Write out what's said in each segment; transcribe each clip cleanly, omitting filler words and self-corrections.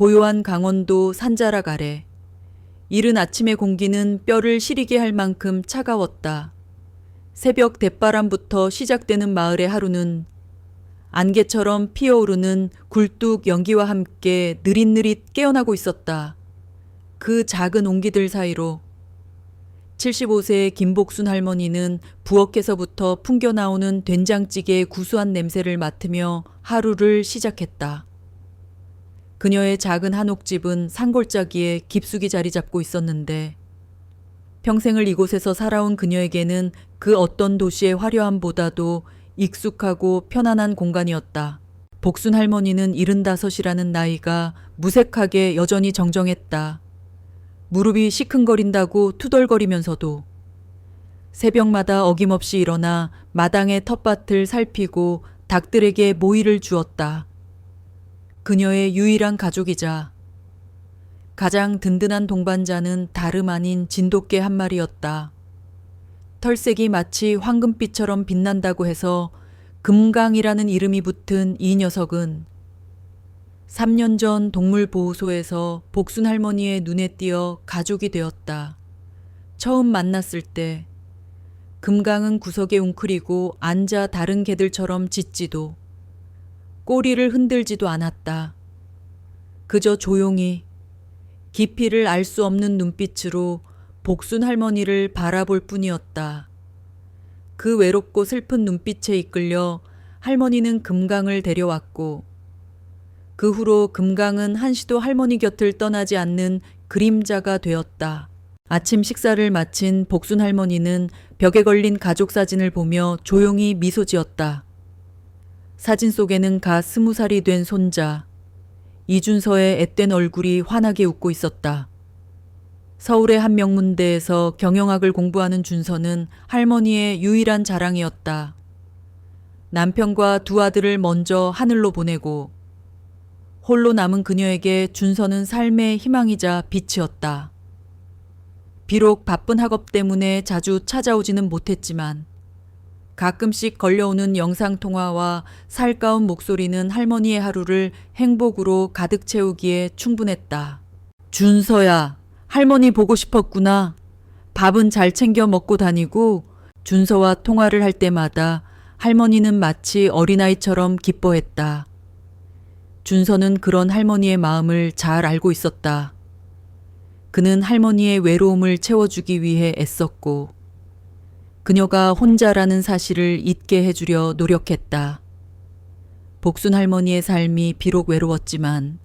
고요한 강원도 산자락 아래 이른 아침의 공기는 뼈를 시리게 할 만큼 차가웠다. 새벽 대바람부터 시작되는 마을의 하루는 안개처럼 피어오르는 굴뚝 연기와 함께 느릿느릿 깨어나고 있었다. 그 작은 온기들 사이로 75세의 김복순 할머니는 부엌에서부터 풍겨나오는 된장찌개의 구수한 냄새를 맡으며 하루를 시작했다. 그녀의 작은 한옥집은 산골짜기에 깊숙이 자리 잡고 있었는데 평생을 이곳에서 살아온 그녀에게는 그 어떤 도시의 화려함보다도 익숙하고 편안한 공간이었다. 복순 할머니는 75이라는 나이가 무색하게 여전히 정정했다. 무릎이 시큰거린다고 투덜거리면서도 새벽마다 어김없이 일어나 마당의 텃밭을 살피고 닭들에게 모이를 주었다. 그녀의 유일한 가족이자 가장 든든한 동반자는 다름 아닌 진돗개 한 마리였다. 털색이 마치 황금빛처럼 빛난다고 해서 금강이라는 이름이 붙은 이 녀석은 3년 전 동물보호소에서 복순 할머니의 눈에 띄어 가족이 되었다. 처음 만났을 때 금강은 구석에 웅크리고 앉아 다른 개들처럼 짖지도 꼬리를 흔들지도 않았다. 그저 조용히 깊이를 알 수 없는 눈빛으로 복순 할머니를 바라볼 뿐이었다. 그 외롭고 슬픈 눈빛에 이끌려 할머니는 금강을 데려왔고 그 후로 금강은 한시도 할머니 곁을 떠나지 않는 그림자가 되었다. 아침 식사를 마친 복순 할머니는 벽에 걸린 가족 사진을 보며 조용히 미소 지었다. 사진 속에는 가 20살이 된 손자 이준서의 앳된 얼굴이 환하게 웃고 있었다. 서울의 한 명문대에서 경영학을 공부하는 준서는 할머니의 유일한 자랑이었다. 남편과 두 아들을 먼저 하늘로 보내고 홀로 남은 그녀에게 준서는 삶의 희망이자 빛이었다. 비록 바쁜 학업 때문에 자주 찾아오지는 못했지만 가끔씩 걸려오는 영상통화와 살가운 목소리는 할머니의 하루를 행복으로 가득 채우기에 충분했다. 준서야, 할머니 보고 싶었구나. 밥은 잘 챙겨 먹고 다니고 준서와 통화를 할 때마다 할머니는 마치 어린아이처럼 기뻐했다. 준서는 그런 할머니의 마음을 잘 알고 있었다. 그는 할머니의 외로움을 채워주기 위해 애썼고 그녀가 혼자라는 사실을 잊게 해주려 노력했다. 복순 할머니의 삶이 비록 외로웠지만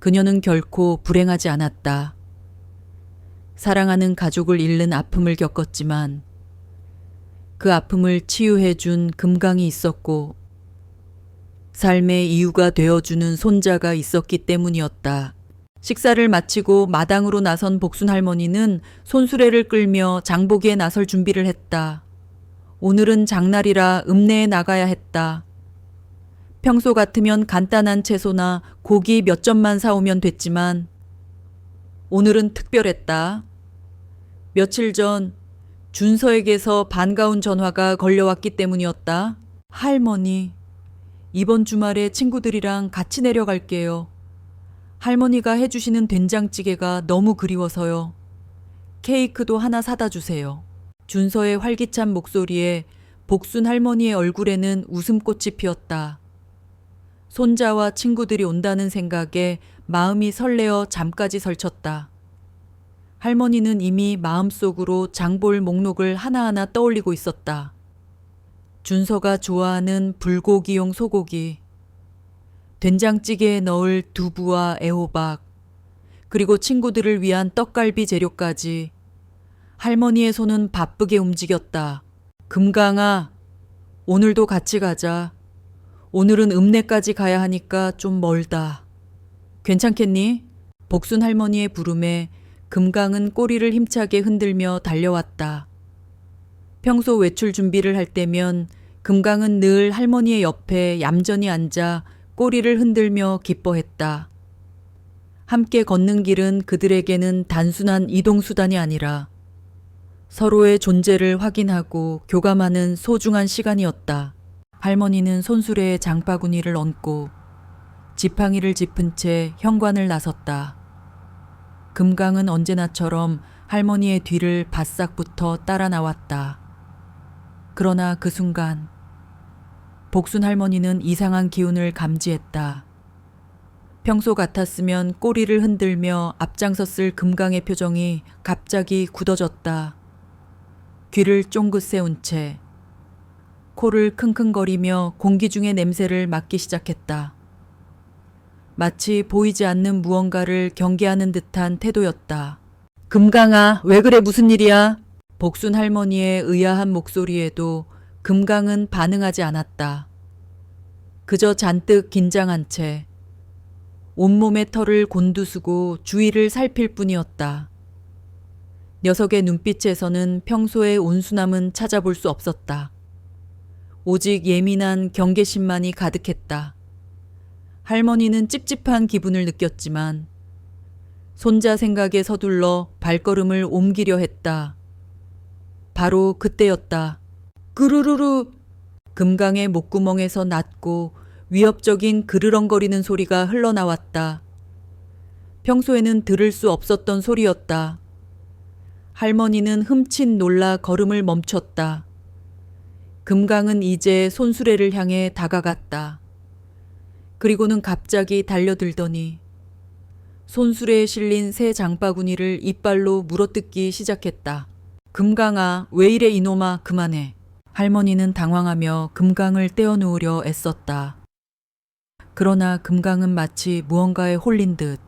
그녀는 결코 불행하지 않았다. 사랑하는 가족을 잃는 아픔을 겪었지만 그 아픔을 치유해준 금강이 있었고 삶의 이유가 되어주는 손자가 있었기 때문이었다. 식사를 마치고 마당으로 나선 복순 할머니는 손수레를 끌며 장보기에 나설 준비를 했다. 오늘은 장날이라 읍내에 나가야 했다. 평소 같으면 간단한 채소나 고기 몇 점만 사오면 됐지만 오늘은 특별했다. 며칠 전 준서에게서 반가운 전화가 걸려왔기 때문이었다. 할머니, 이번 주말에 친구들이랑 같이 내려갈게요. 할머니가 해주시는 된장찌개가 너무 그리워서요. 케이크도 하나 사다 주세요. 준서의 활기찬 목소리에 복순 할머니의 얼굴에는 웃음꽃이 피었다. 손자와 친구들이 온다는 생각에 마음이 설레어 잠까지 설쳤다. 할머니는 이미 마음속으로 장볼 목록을 하나하나 떠올리고 있었다. 준서가 좋아하는 불고기용 소고기, 된장찌개에 넣을 두부와 애호박, 그리고 친구들을 위한 떡갈비 재료까지 할머니의 손은 바쁘게 움직였다. 금강아, 오늘도 같이 가자. 오늘은 읍내까지 가야 하니까 좀 멀다. 괜찮겠니? 복순 할머니의 부름에 금강은 꼬리를 힘차게 흔들며 달려왔다. 평소 외출 준비를 할 때면 금강은 늘 할머니의 옆에 얌전히 앉아 꼬리를 흔들며 기뻐했다. 함께 걷는 길은 그들에게는 단순한 이동수단이 아니라 서로의 존재를 확인하고 교감하는 소중한 시간이었다. 할머니는 손수레에 장바구니를 얹고 지팡이를 짚은 채 현관을 나섰다. 금강은 언제나처럼 할머니의 뒤를 바싹 붙어 따라 나왔다. 그러나 그 순간 복순 할머니는 이상한 기운을 감지했다. 평소 같았으면 꼬리를 흔들며 앞장섰을 금강의 표정이 갑자기 굳어졌다. 귀를 쫑긋 세운 채 코를 킁킁거리며 공기 중의 냄새를 맡기 시작했다. 마치 보이지 않는 무언가를 경계하는 듯한 태도였다. 금강아, 왜 그래, 무슨 일이야? 복순 할머니의 의아한 목소리에도 금강은 반응하지 않았다. 그저 잔뜩 긴장한 채 온몸의 털을 곤두쓰고 주위를 살필 뿐이었다. 녀석의 눈빛에서는 평소의 온순함은 찾아볼 수 없었다. 오직 예민한 경계심만이 가득했다. 할머니는 찝찝한 기분을 느꼈지만 손자 생각에 서둘러 발걸음을 옮기려 했다. 바로 그때였다. 그르르르. 금강의 목구멍에서 낮고 위협적인 그르렁거리는 소리가 흘러나왔다. 평소에는 들을 수 없었던 소리였다. 할머니는 흠칫 놀라 걸음을 멈췄다. 금강은 이제 손수레를 향해 다가갔다. 그리고는 갑자기 달려들더니 손수레에 실린 새 장바구니를 이빨로 물어뜯기 시작했다. 금강아, 왜 이래 이놈아, 그만해. 할머니는 당황하며 금강을 떼어놓으려 애썼다. 그러나 금강은 마치 무언가에 홀린 듯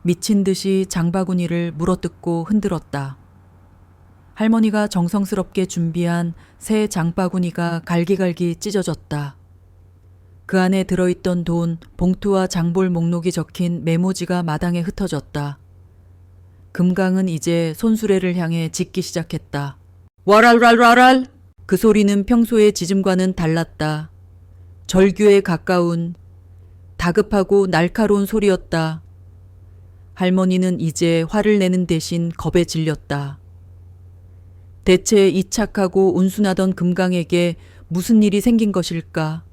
미친 듯이 장바구니를 물어뜯고 흔들었다. 할머니가 정성스럽게 준비한 새 장바구니가 갈기갈기 찢어졌다. 그 안에 들어있던 돈, 봉투와 장볼 목록이 적힌 메모지가 마당에 흩어졌다. 금강은 이제 손수레를 향해 짖기 시작했다. 와랄랄랄랄! 그 소리는 평소의 짖음과는 달랐다. 절규에 가까운 다급하고 날카로운 소리였다. 할머니는 이제 화를 내는 대신 겁에 질렸다. 대체 이 착하고 온순하던 금강에게 무슨 일이 생긴 것일까?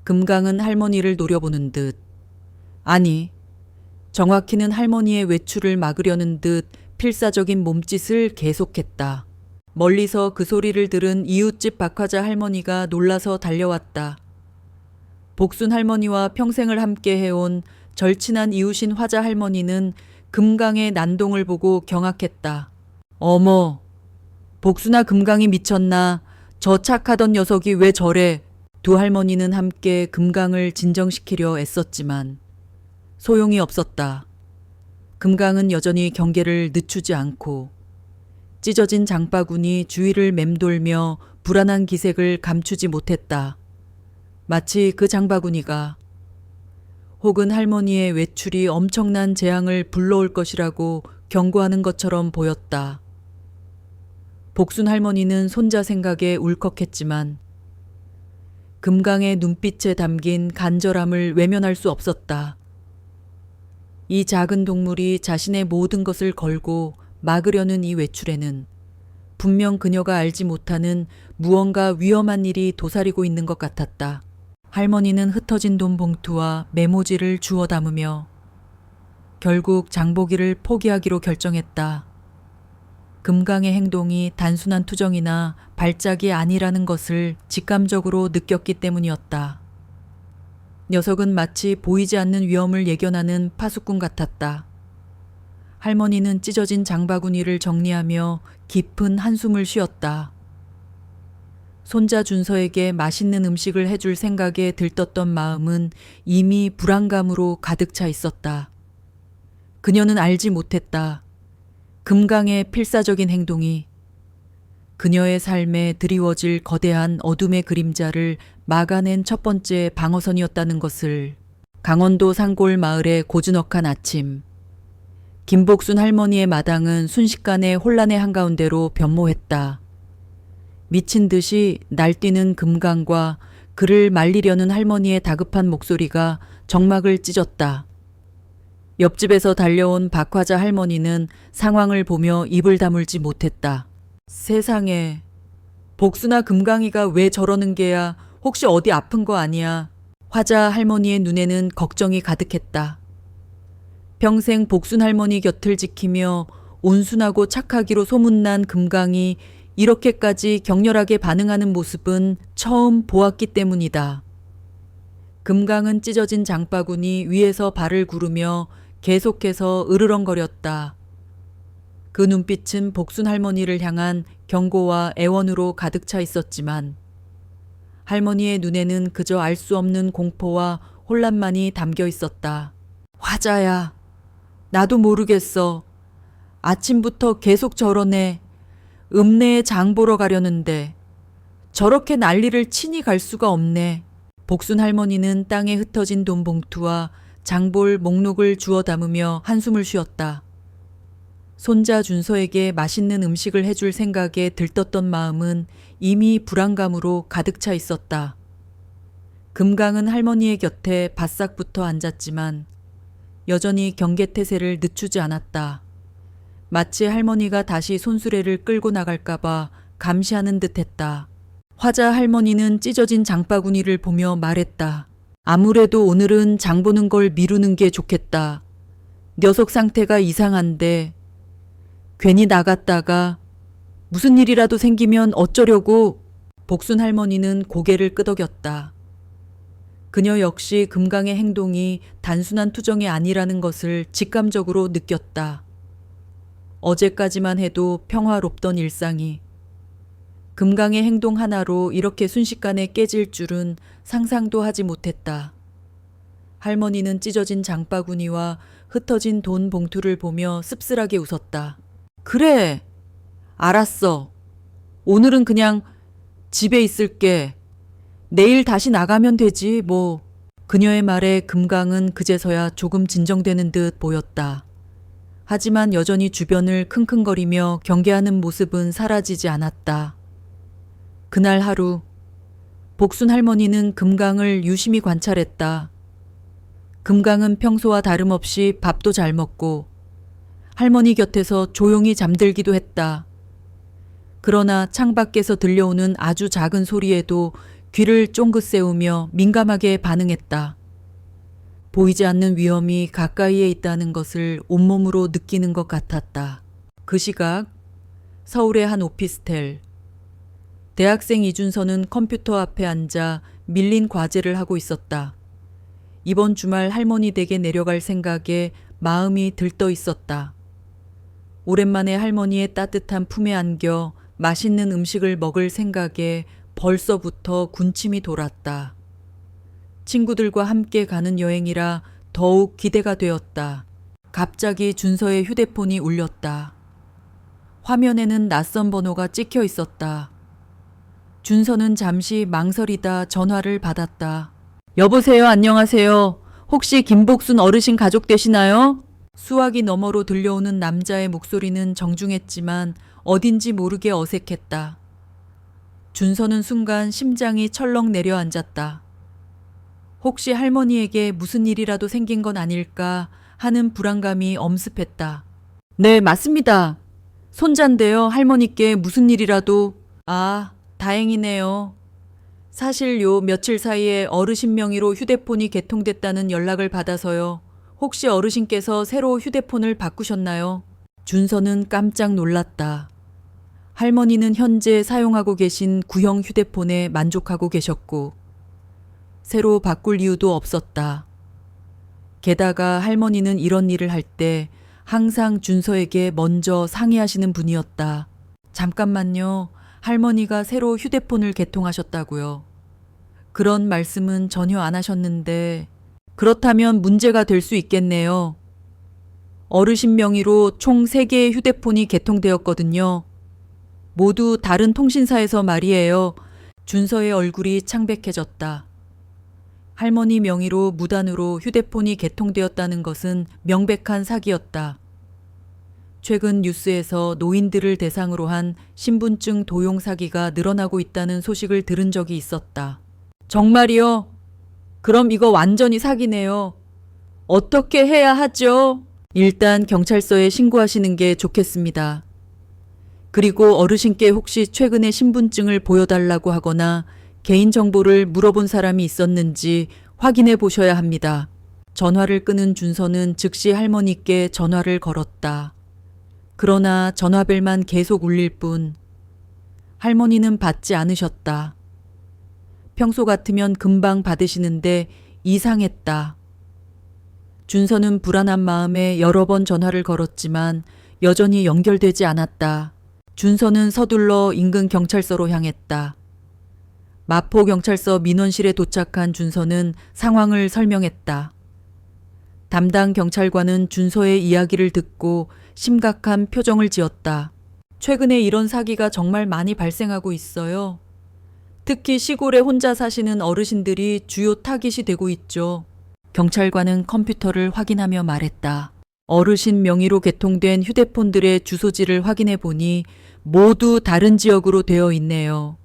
금강은 할머니를 노려보는 듯, 아니, 정확히는 할머니의 외출을 막으려는 듯 필사적인 몸짓을 계속했다. 멀리서 그 소리를 들은 이웃집 박화자 할머니가 놀라서 달려왔다. 복순 할머니와 평생을 함께 해온 절친한 이웃인 화자 할머니는 금강의 난동을 보고 경악했다. 어머, 복순아, 금강이 미쳤나? 저 착하던 녀석이 왜 저래? 두 할머니는 함께 금강을 진정시키려 애썼지만 소용이 없었다. 금강은 여전히 경계를 늦추지 않고 찢어진 장바구니 주위를 맴돌며 불안한 기색을 감추지 못했다. 마치 그 장바구니가 혹은 할머니의 외출이 엄청난 재앙을 불러올 것이라고 경고하는 것처럼 보였다. 복순 할머니는 손자 생각에 울컥했지만 금강의 눈빛에 담긴 간절함을 외면할 수 없었다. 이 작은 동물이 자신의 모든 것을 걸고 막으려는 이 외출에는 분명 그녀가 알지 못하는 무언가 위험한 일이 도사리고 있는 것 같았다. 할머니는 흩어진 돈 봉투와 메모지를 주워 담으며 결국 장보기를 포기하기로 결정했다. 금강의 행동이 단순한 투정이나 발작이 아니라는 것을 직감적으로 느꼈기 때문이었다. 녀석은 마치 보이지 않는 위험을 예견하는 파수꾼 같았다. 할머니는 찢어진 장바구니를 정리하며 깊은 한숨을 쉬었다. 손자 준서에게 맛있는 음식을 해줄 생각에 들떴던 마음은 이미 불안감으로 가득 차 있었다. 그녀는 알지 못했다. 금강의 필사적인 행동이 그녀의 삶에 드리워질 거대한 어둠의 그림자를 막아낸 첫 번째 방어선이었다는 것을. 강원도 산골 마을의 고즈넉한 아침. 김복순 할머니의 마당은 순식간에 혼란의 한가운데로 변모했다. 미친 듯이 날뛰는 금강과 그를 말리려는 할머니의 다급한 목소리가 정막을 찢었다. 옆집에서 달려온 박화자 할머니는 상황을 보며 입을 다물지 못했다. 세상에, 복수나 금강이가 왜 저러는 게야? 혹시 어디 아픈 거 아니야? 화자 할머니의 눈에는 걱정이 가득했다. 평생 복순 할머니 곁을 지키며 온순하고 착하기로 소문난 금강이 이렇게까지 격렬하게 반응하는 모습은 처음 보았기 때문이다. 금강은 찢어진 장바구니 위에서 발을 구르며 계속해서 으르렁거렸다. 그 눈빛은 복순 할머니를 향한 경고와 애원으로 가득 차 있었지만 할머니의 눈에는 그저 알 수 없는 공포와 혼란만이 담겨 있었다. 화자야, 나도 모르겠어. 아침부터 계속 저러네. 읍내에 장 보러 가려는데 저렇게 난리를 치니 갈 수가 없네. 복순 할머니는 땅에 흩어진 돈 봉투와 장볼 목록을 주워 담으며 한숨을 쉬었다. 손자 준서에게 맛있는 음식을 해줄 생각에 들떴던 마음은 이미 불안감으로 가득 차 있었다. 금강은 할머니의 곁에 바싹 붙어 앉았지만 여전히 경계태세를 늦추지 않았다. 마치 할머니가 다시 손수레를 끌고 나갈까봐 감시하는 듯했다. 화자 할머니는 찢어진 장바구니를 보며 말했다. 아무래도 오늘은 장 보는 걸 미루는 게 좋겠다. 녀석 상태가 이상한데 괜히 나갔다가 무슨 일이라도 생기면 어쩌려고. 복순 할머니는 고개를 끄덕였다. 그녀 역시 금강의 행동이 단순한 투정이 아니라는 것을 직감적으로 느꼈다. 어제까지만 해도 평화롭던 일상이 금강의 행동 하나로 이렇게 순식간에 깨질 줄은 상상도 하지 못했다. 할머니는 찢어진 장바구니와 흩어진 돈 봉투를 보며 씁쓸하게 웃었다. 그래, 알았어. 오늘은 그냥 집에 있을게. 내일 다시 나가면 되지 뭐. 그녀의 말에 금강은 그제서야 조금 진정되는 듯 보였다. 하지만 여전히 주변을 킁킁거리며 경계하는 모습은 사라지지 않았다. 그날 하루 복순 할머니는 금강을 유심히 관찰했다. 금강은 평소와 다름없이 밥도 잘 먹고 할머니 곁에서 조용히 잠들기도 했다. 그러나 창밖에서 들려오는 아주 작은 소리에도 귀를 쫑긋 세우며 민감하게 반응했다. 보이지 않는 위험이 가까이에 있다는 것을 온몸으로 느끼는 것 같았다. 그 시각 서울의 한 오피스텔. 대학생 이준서는 컴퓨터 앞에 앉아 밀린 과제를 하고 있었다. 이번 주말 할머니 댁에 내려갈 생각에 마음이 들떠 있었다. 오랜만에 할머니의 따뜻한 품에 안겨 맛있는 음식을 먹을 생각에 벌써부터 군침이 돌았다. 친구들과 함께 가는 여행이라 더욱 기대가 되었다. 갑자기 준서의 휴대폰이 울렸다. 화면에는 낯선 번호가 찍혀 있었다. 준서는 잠시 망설이다 전화를 받았다. 여보세요, 안녕하세요. 혹시 김복순 어르신 가족 되시나요? 수화기 너머로 들려오는 남자의 목소리는 정중했지만 어딘지 모르게 어색했다. 준서는 순간 심장이 철렁 내려앉았다. 혹시 할머니에게 무슨 일이라도 생긴 건 아닐까 하는 불안감이 엄습했다. 네, 맞습니다. 손자인데요. 할머니께 무슨 일이라도. 아, 다행이네요. 사실 요 며칠 사이에 어르신 명의로 휴대폰이 개통됐다는 연락을 받아서요. 혹시 어르신께서 새로 휴대폰을 바꾸셨나요? 준서는 깜짝 놀랐다. 할머니는 현재 사용하고 계신 구형 휴대폰에 만족하고 계셨고 새로 바꿀 이유도 없었다. 게다가 할머니는 이런 일을 할 때 항상 준서에게 먼저 상의하시는 분이었다. 잠깐만요. 할머니가 새로 휴대폰을 개통하셨다고요. 그런 말씀은 전혀 안 하셨는데 그렇다면 문제가 될 수 있겠네요. 어르신 명의로 총 3개의 휴대폰이 개통되었거든요. 모두 다른 통신사에서 말이에요. 준서의 얼굴이 창백해졌다. 할머니 명의로 무단으로 휴대폰이 개통되었다는 것은 명백한 사기였다. 최근 뉴스에서 노인들을 대상으로 한 신분증 도용 사기가 늘어나고 있다는 소식을 들은 적이 있었다. 정말이요? 그럼 이거 완전히 사기네요. 어떻게 해야 하죠? 일단 경찰서에 신고하시는 게 좋겠습니다. 그리고 어르신께 혹시 최근에 신분증을 보여달라고 하거나 개인정보를 물어본 사람이 있었는지 확인해 보셔야 합니다. 전화를 끊은 준서는 즉시 할머니께 전화를 걸었다. 그러나 전화벨만 계속 울릴 뿐 할머니는 받지 않으셨다. 평소 같으면 금방 받으시는데 이상했다. 준서는 불안한 마음에 여러 번 전화를 걸었지만 여전히 연결되지 않았다. 준서는 서둘러 인근 경찰서로 향했다. 마포경찰서 민원실에 도착한 준서는 상황을 설명했다. 담당 경찰관은 준서의 이야기를 듣고 심각한 표정을 지었다. 최근에 이런 사기가 정말 많이 발생하고 있어요. 특히 시골에 혼자 사시는 어르신들이 주요 타깃이 되고 있죠. 경찰관은 컴퓨터를 확인하며 말했다. 어르신 명의로 개통된 휴대폰들의 주소지를 확인해 보니 모두 다른 지역으로 되어 있네요.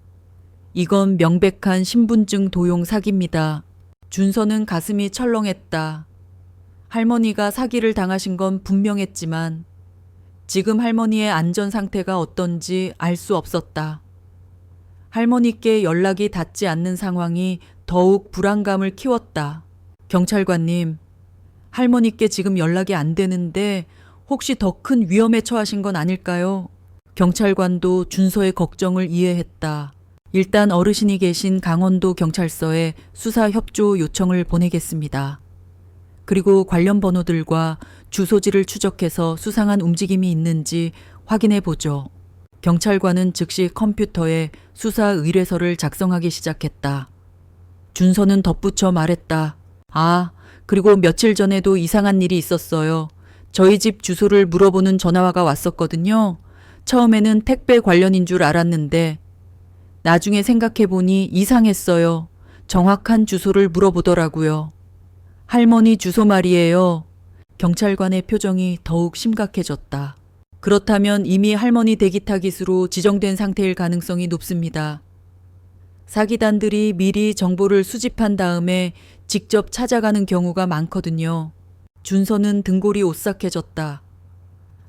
이건 명백한 신분증 도용 사기입니다. 준서는 가슴이 철렁했다. 할머니가 사기를 당하신 건 분명했지만 지금 할머니의 안전 상태가 어떤지 알 수 없었다. 할머니께 연락이 닿지 않는 상황이 더욱 불안감을 키웠다. 경찰관님, 할머니께 지금 연락이 안 되는데 혹시 더 큰 위험에 처하신 건 아닐까요? 경찰관도 준서의 걱정을 이해했다. 일단 어르신이 계신 강원도 경찰서에 수사 협조 요청을 보내겠습니다. 그리고 관련 번호들과 주소지를 추적해서 수상한 움직임이 있는지 확인해 보죠. 경찰관은 즉시 컴퓨터에 수사 의뢰서를 작성하기 시작했다. 준서는 덧붙여 말했다. 아, 그리고 며칠 전에도 이상한 일이 있었어요. 저희 집 주소를 물어보는 전화가 왔었거든요. 처음에는 택배 관련인 줄 알았는데 나중에 생각해보니 이상했어요. 정확한 주소를 물어보더라고요. 할머니 주소 말이에요. 경찰관의 표정이 더욱 심각해졌다. 그렇다면 이미 할머니 대기 타깃으로 지정된 상태일 가능성이 높습니다. 사기단들이 미리 정보를 수집한 다음에 직접 찾아가는 경우가 많거든요. 준서는 등골이 오싹해졌다.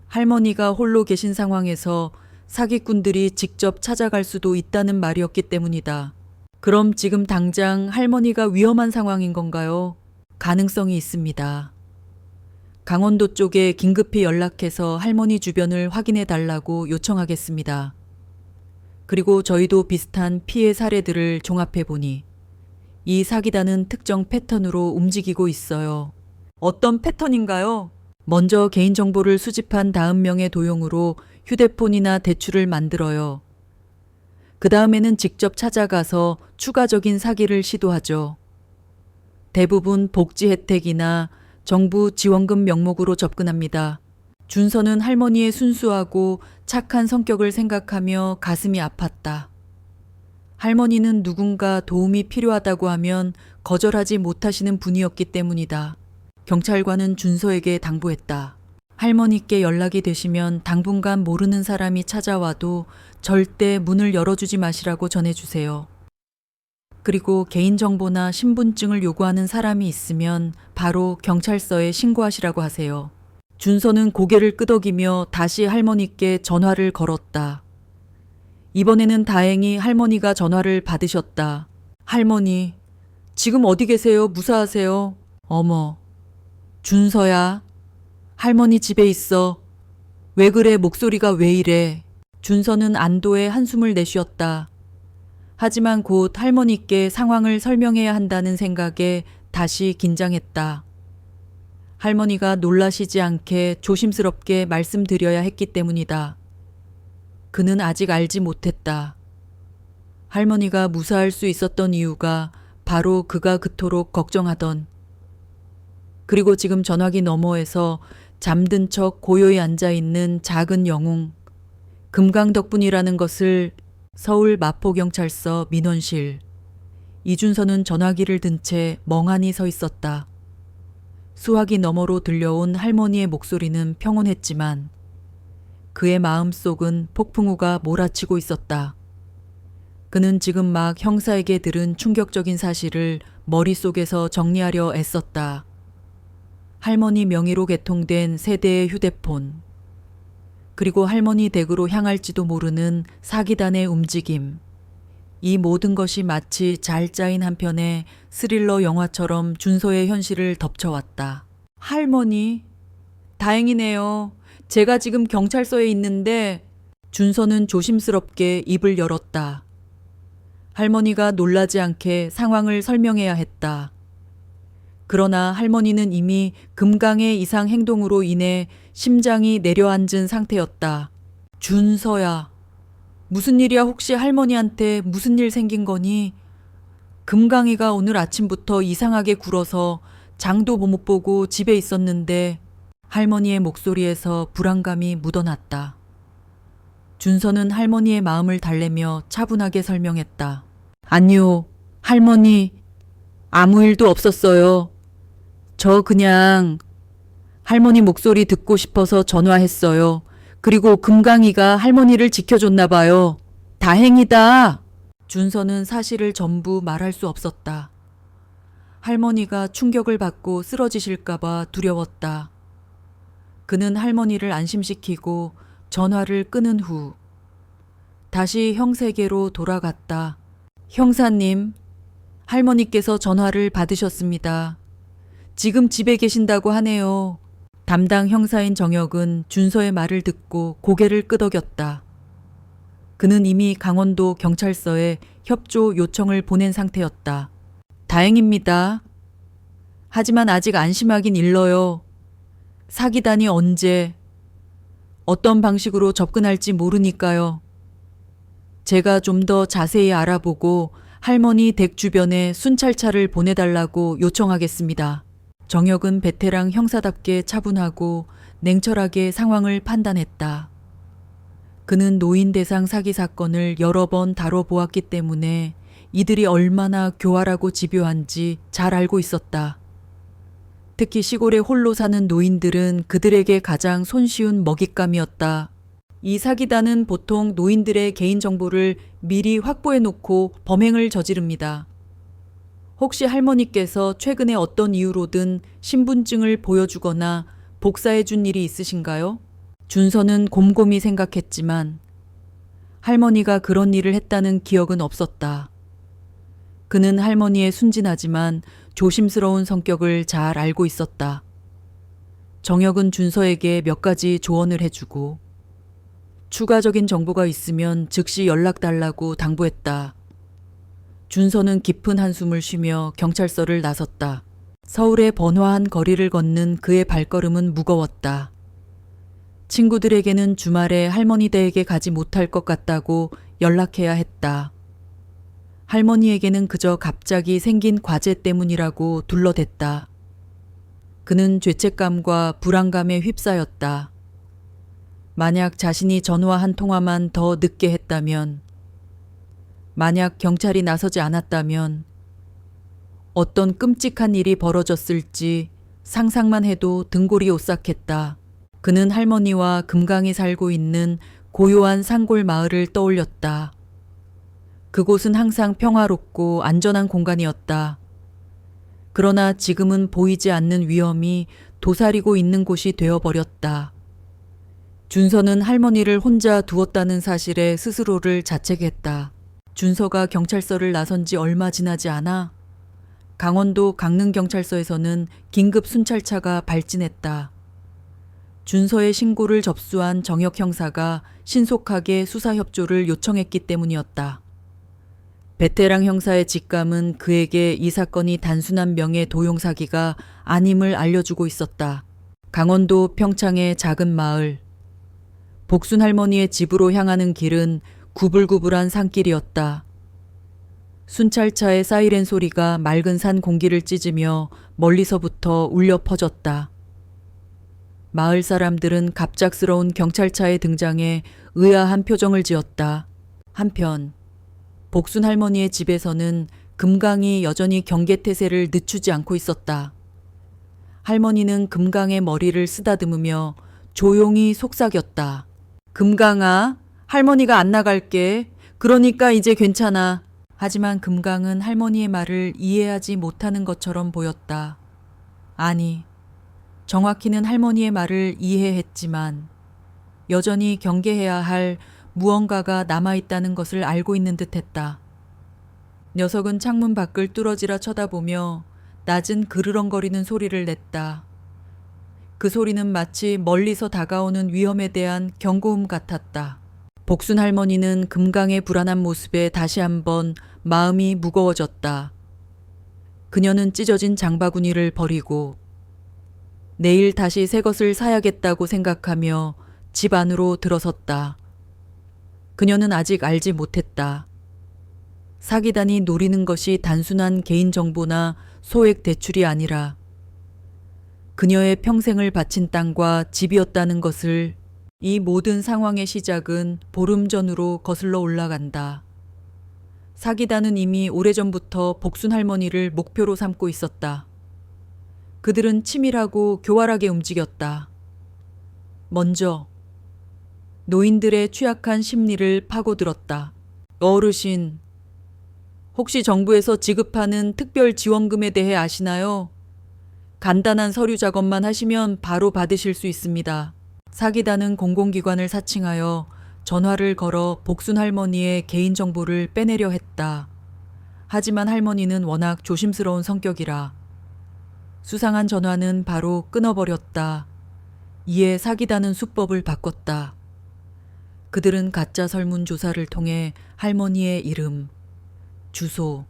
할머니가 홀로 계신 상황에서 사기꾼들이 직접 찾아갈 수도 있다는 말이었기 때문이다. 그럼 지금 당장 할머니가 위험한 상황인 건가요? 가능성이 있습니다. 강원도 쪽에 긴급히 연락해서 할머니 주변을 확인해 달라고 요청하겠습니다. 그리고 저희도 비슷한 피해 사례들을 종합해 보니 이 사기단은 특정 패턴으로 움직이고 있어요. 어떤 패턴인가요? 먼저 개인정보를 수집한 다음 명의 도용으로 휴대폰이나 대출을 만들어요. 그 다음에는 직접 찾아가서 추가적인 사기를 시도하죠. 대부분 복지 혜택이나 정부 지원금 명목으로 접근합니다. 준서는 할머니의 순수하고 착한 성격을 생각하며 가슴이 아팠다. 할머니는 누군가 도움이 필요하다고 하면 거절하지 못하시는 분이었기 때문이다. 경찰관은 준서에게 당부했다. 할머니께 연락이 되시면 당분간 모르는 사람이 찾아와도 절대 문을 열어주지 마시라고 전해주세요. 그리고 개인정보나 신분증을 요구하는 사람이 있으면 바로 경찰서에 신고하시라고 하세요. 준서는 고개를 끄덕이며 다시 할머니께 전화를 걸었다. 이번에는 다행히 할머니가 전화를 받으셨다. 할머니, 지금 어디 계세요? 무사하세요? 어머, 준서야. 할머니 집에 있어. 왜 그래? 목소리가 왜 이래? 준서는 안도의 한숨을 내쉬었다. 하지만 곧 할머니께 상황을 설명해야 한다는 생각에 다시 긴장했다. 할머니가 놀라시지 않게 조심스럽게 말씀드려야 했기 때문이다. 그는 아직 알지 못했다. 할머니가 무사할 수 있었던 이유가 바로 그가 그토록 걱정하던, 그리고 지금 전화기 너머에서 잠든 척 고요히 앉아있는 작은 영웅, 금강 덕분이라는 것을 서울 마포경찰서 민원실. 이준서는 전화기를 든 채 멍하니 서 있었다. 수화기 너머로 들려온 할머니의 목소리는 평온했지만 그의 마음속은 폭풍우가 몰아치고 있었다. 그는 지금 막 형사에게 들은 충격적인 사실을 머릿속에서 정리하려 애썼다. 할머니 명의로 개통된 세대의 휴대폰, 그리고 할머니 댁으로 향할지도 모르는 사기단의 움직임, 이 모든 것이 마치 잘 짜인 한 편의 스릴러 영화처럼 준서의 현실을 덮쳐왔다. 할머니, 다행이네요. 제가 지금 경찰서에 있는데. 준서는 조심스럽게 입을 열었다. 할머니가 놀라지 않게 상황을 설명해야 했다. 그러나 할머니는 이미 금강의 이상 행동으로 인해 심장이 내려앉은 상태였다. 준서야, 무슨 일이야? 혹시 할머니한테 무슨 일 생긴 거니? 금강이가 오늘 아침부터 이상하게 굴어서 장도 못 보고 집에 있었는데. 할머니의 목소리에서 불안감이 묻어났다. 준서는 할머니의 마음을 달래며 차분하게 설명했다. 아니요, 할머니, 아무 일도 없었어요. 저 그냥 할머니 목소리 듣고 싶어서 전화했어요. 그리고 금강이가 할머니를 지켜줬나 봐요. 다행이다. 준서는 사실을 전부 말할 수 없었다. 할머니가 충격을 받고 쓰러지실까봐 두려웠다. 그는 할머니를 안심시키고 전화를 끊은 후 다시 형세계로 돌아갔다. 형사님, 할머니께서 전화를 받으셨습니다. 지금 집에 계신다고 하네요. 담당 형사인 정혁은 준서의 말을 듣고 고개를 끄덕였다. 그는 이미 강원도 경찰서에 협조 요청을 보낸 상태였다. 다행입니다. 하지만 아직 안심하긴 일러요. 사기단이 언제, 어떤 방식으로 접근할지 모르니까요. 제가 좀 더 자세히 알아보고 할머니 댁 주변에 순찰차를 보내달라고 요청하겠습니다. 정혁은 베테랑 형사답게 차분하고 냉철하게 상황을 판단했다. 그는 노인 대상 사기 사건을 여러 번 다뤄보았기 때문에 이들이 얼마나 교활하고 집요한지 잘 알고 있었다. 특히 시골에 홀로 사는 노인들은 그들에게 가장 손쉬운 먹잇감이었다. 이 사기단은 보통 노인들의 개인정보를 미리 확보해 놓고 범행을 저지릅니다. 혹시 할머니께서 최근에 어떤 이유로든 신분증을 보여주거나 복사해 준 일이 있으신가요? 준서는 곰곰이 생각했지만 할머니가 그런 일을 했다는 기억은 없었다. 그는 할머니의 순진하지만 조심스러운 성격을 잘 알고 있었다. 정혁은 준서에게 몇 가지 조언을 해주고 추가적인 정보가 있으면 즉시 연락 달라고 당부했다. 준서는 깊은 한숨을 쉬며 경찰서를 나섰다. 서울의 번화한 거리를 걷는 그의 발걸음은 무거웠다. 친구들에게는 주말에 할머니 댁에 가지 못할 것 같다고 연락해야 했다. 할머니에게는 그저 갑자기 생긴 과제 때문이라고 둘러댔다. 그는 죄책감과 불안감에 휩싸였다. 만약 자신이 전화 한 통화만 더 늦게 했다면, 만약 경찰이 나서지 않았다면 어떤 끔찍한 일이 벌어졌을지 상상만 해도 등골이 오싹했다. 그는 할머니와 금강이 살고 있는 고요한 산골 마을을 떠올렸다. 그곳은 항상 평화롭고 안전한 공간이었다. 그러나 지금은 보이지 않는 위험이 도사리고 있는 곳이 되어버렸다. 준서는 할머니를 혼자 두었다는 사실에 스스로를 자책했다. 준서가 경찰서를 나선 지 얼마 지나지 않아 강원도 강릉경찰서에서는 긴급 순찰차가 발진했다. 준서의 신고를 접수한 정혁 형사가 신속하게 수사 협조를 요청했기 때문이었다. 베테랑 형사의 직감은 그에게 이 사건이 단순한 명예 도용 사기가 아님을 알려주고 있었다. 강원도 평창의 작은 마을. 복순 할머니의 집으로 향하는 길은 구불구불한 산길이었다. 순찰차의 사이렌 소리가 맑은 산 공기를 찢으며 멀리서부터 울려 퍼졌다. 마을 사람들은 갑작스러운 경찰차의 등장에 의아한 표정을 지었다. 한편 복순 할머니의 집에서는 금강이 여전히 경계태세를 늦추지 않고 있었다. 할머니는 금강의 머리를 쓰다듬으며 조용히 속삭였다. 금강아, 할머니가 안 나갈게. 그러니까 이제 괜찮아. 하지만 금강은 할머니의 말을 이해하지 못하는 것처럼 보였다. 아니, 정확히는 할머니의 말을 이해했지만 여전히 경계해야 할 무언가가 남아있다는 것을 알고 있는 듯했다. 녀석은 창문 밖을 뚫어지라 쳐다보며 낮은 그르렁거리는 소리를 냈다. 그 소리는 마치 멀리서 다가오는 위험에 대한 경고음 같았다. 복순 할머니는 금강의 불안한 모습에 다시 한번 마음이 무거워졌다. 그녀는 찢어진 장바구니를 버리고 내일 다시 새 것을 사야겠다고 생각하며 집 안으로 들어섰다. 그녀는 아직 알지 못했다. 사기단이 노리는 것이 단순한 개인정보나 소액 대출이 아니라 그녀의 평생을 바친 땅과 집이었다는 것을. 이 모든 상황의 시작은 보름 전으로 거슬러 올라간다. 사기단은 이미 오래전부터 복순 할머니를 목표로 삼고 있었다. 그들은 치밀하고 교활하게 움직였다. 먼저 노인들의 취약한 심리를 파고들었다. 어르신, 혹시 정부에서 지급하는 특별 지원금에 대해 아시나요? 간단한 서류 작업만 하시면 바로 받으실 수 있습니다. 사기단은 공공기관을 사칭하여 전화를 걸어 복순 할머니의 개인정보를 빼내려 했다. 하지만 할머니는 워낙 조심스러운 성격이라 수상한 전화는 바로 끊어버렸다. 이에 사기단은 수법을 바꿨다. 그들은 가짜 설문조사를 통해 할머니의 이름, 주소,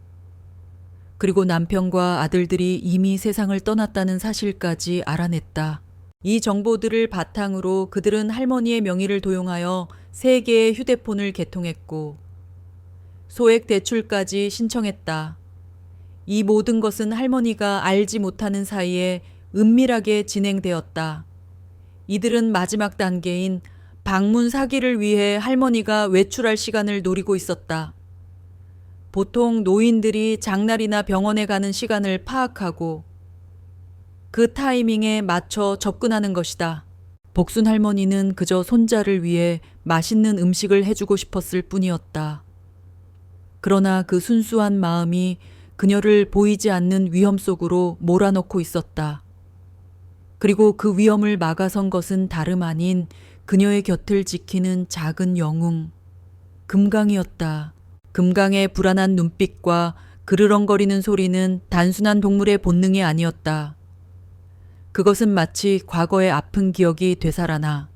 그리고 남편과 아들들이 이미 세상을 떠났다는 사실까지 알아냈다. 이 정보들을 바탕으로 그들은 할머니의 명의를 도용하여 3개의 휴대폰을 개통했고 소액 대출까지 신청했다. 이 모든 것은 할머니가 알지 못하는 사이에 은밀하게 진행되었다. 이들은 마지막 단계인 방문 사기를 위해 할머니가 외출할 시간을 노리고 있었다. 보통 노인들이 장날이나 병원에 가는 시간을 파악하고 그 타이밍에 맞춰 접근하는 것이다. 복순 할머니는 그저 손자를 위해 맛있는 음식을 해주고 싶었을 뿐이었다. 그러나 그 순수한 마음이 그녀를 보이지 않는 위험 속으로 몰아넣고 있었다. 그리고 그 위험을 막아선 것은 다름 아닌 그녀의 곁을 지키는 작은 영웅, 금강이었다. 금강의 불안한 눈빛과 그르렁거리는 소리는 단순한 동물의 본능이 아니었다. 그것은 마치 과거의 아픈 기억이 되살아나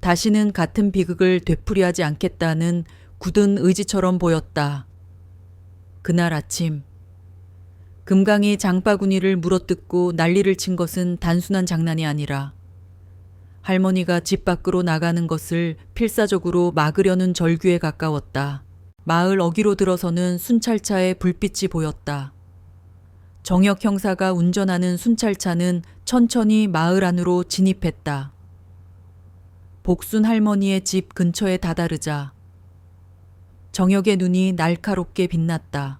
다시는 같은 비극을 되풀이하지 않겠다는 굳은 의지처럼 보였다. 그날 아침 금강이 장바구니를 물어뜯고 난리를 친 것은 단순한 장난이 아니라 할머니가 집 밖으로 나가는 것을 필사적으로 막으려는 절규에 가까웠다. 마을 어귀로 들어서는 순찰차의 불빛이 보였다. 정혁 형사가 운전하는 순찰차는 천천히 마을 안으로 진입했다. 복순 할머니의 집 근처에 다다르자 정혁의 눈이 날카롭게 빛났다.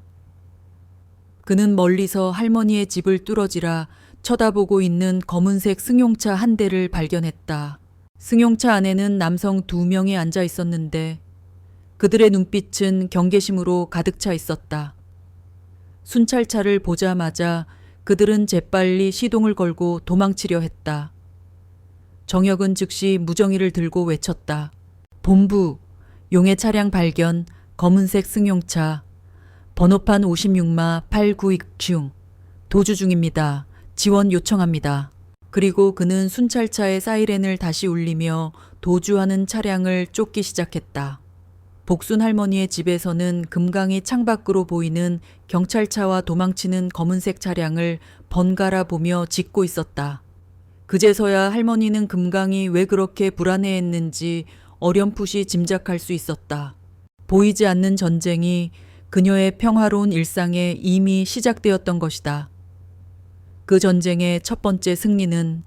그는 멀리서 할머니의 집을 뚫어지라 쳐다보고 있는 검은색 승용차 한 대를 발견했다. 승용차 안에는 남성 2명이 앉아 있었는데 그들의 눈빛은 경계심으로 가득 차 있었다. 순찰차를 보자마자 그들은 재빨리 시동을 걸고 도망치려 했다. 정혁은 즉시 무정이를 들고 외쳤다. 본부, 용의 차량 발견, 검은색 승용차, 번호판 56마 8920, 도주 중입니다. 지원 요청합니다. 그리고 그는 순찰차의 사이렌을 다시 울리며 도주하는 차량을 쫓기 시작했다. 복순 할머니의 집에서는 금강이 창밖으로 보이는 경찰차와 도망치는 검은색 차량을 번갈아 보며 짖고 있었다. 그제서야 할머니는 금강이 왜 그렇게 불안해했는지 어렴풋이 짐작할 수 있었다. 보이지 않는 전쟁이 그녀의 평화로운 일상에 이미 시작되었던 것이다. 그 전쟁의 첫 번째 승리는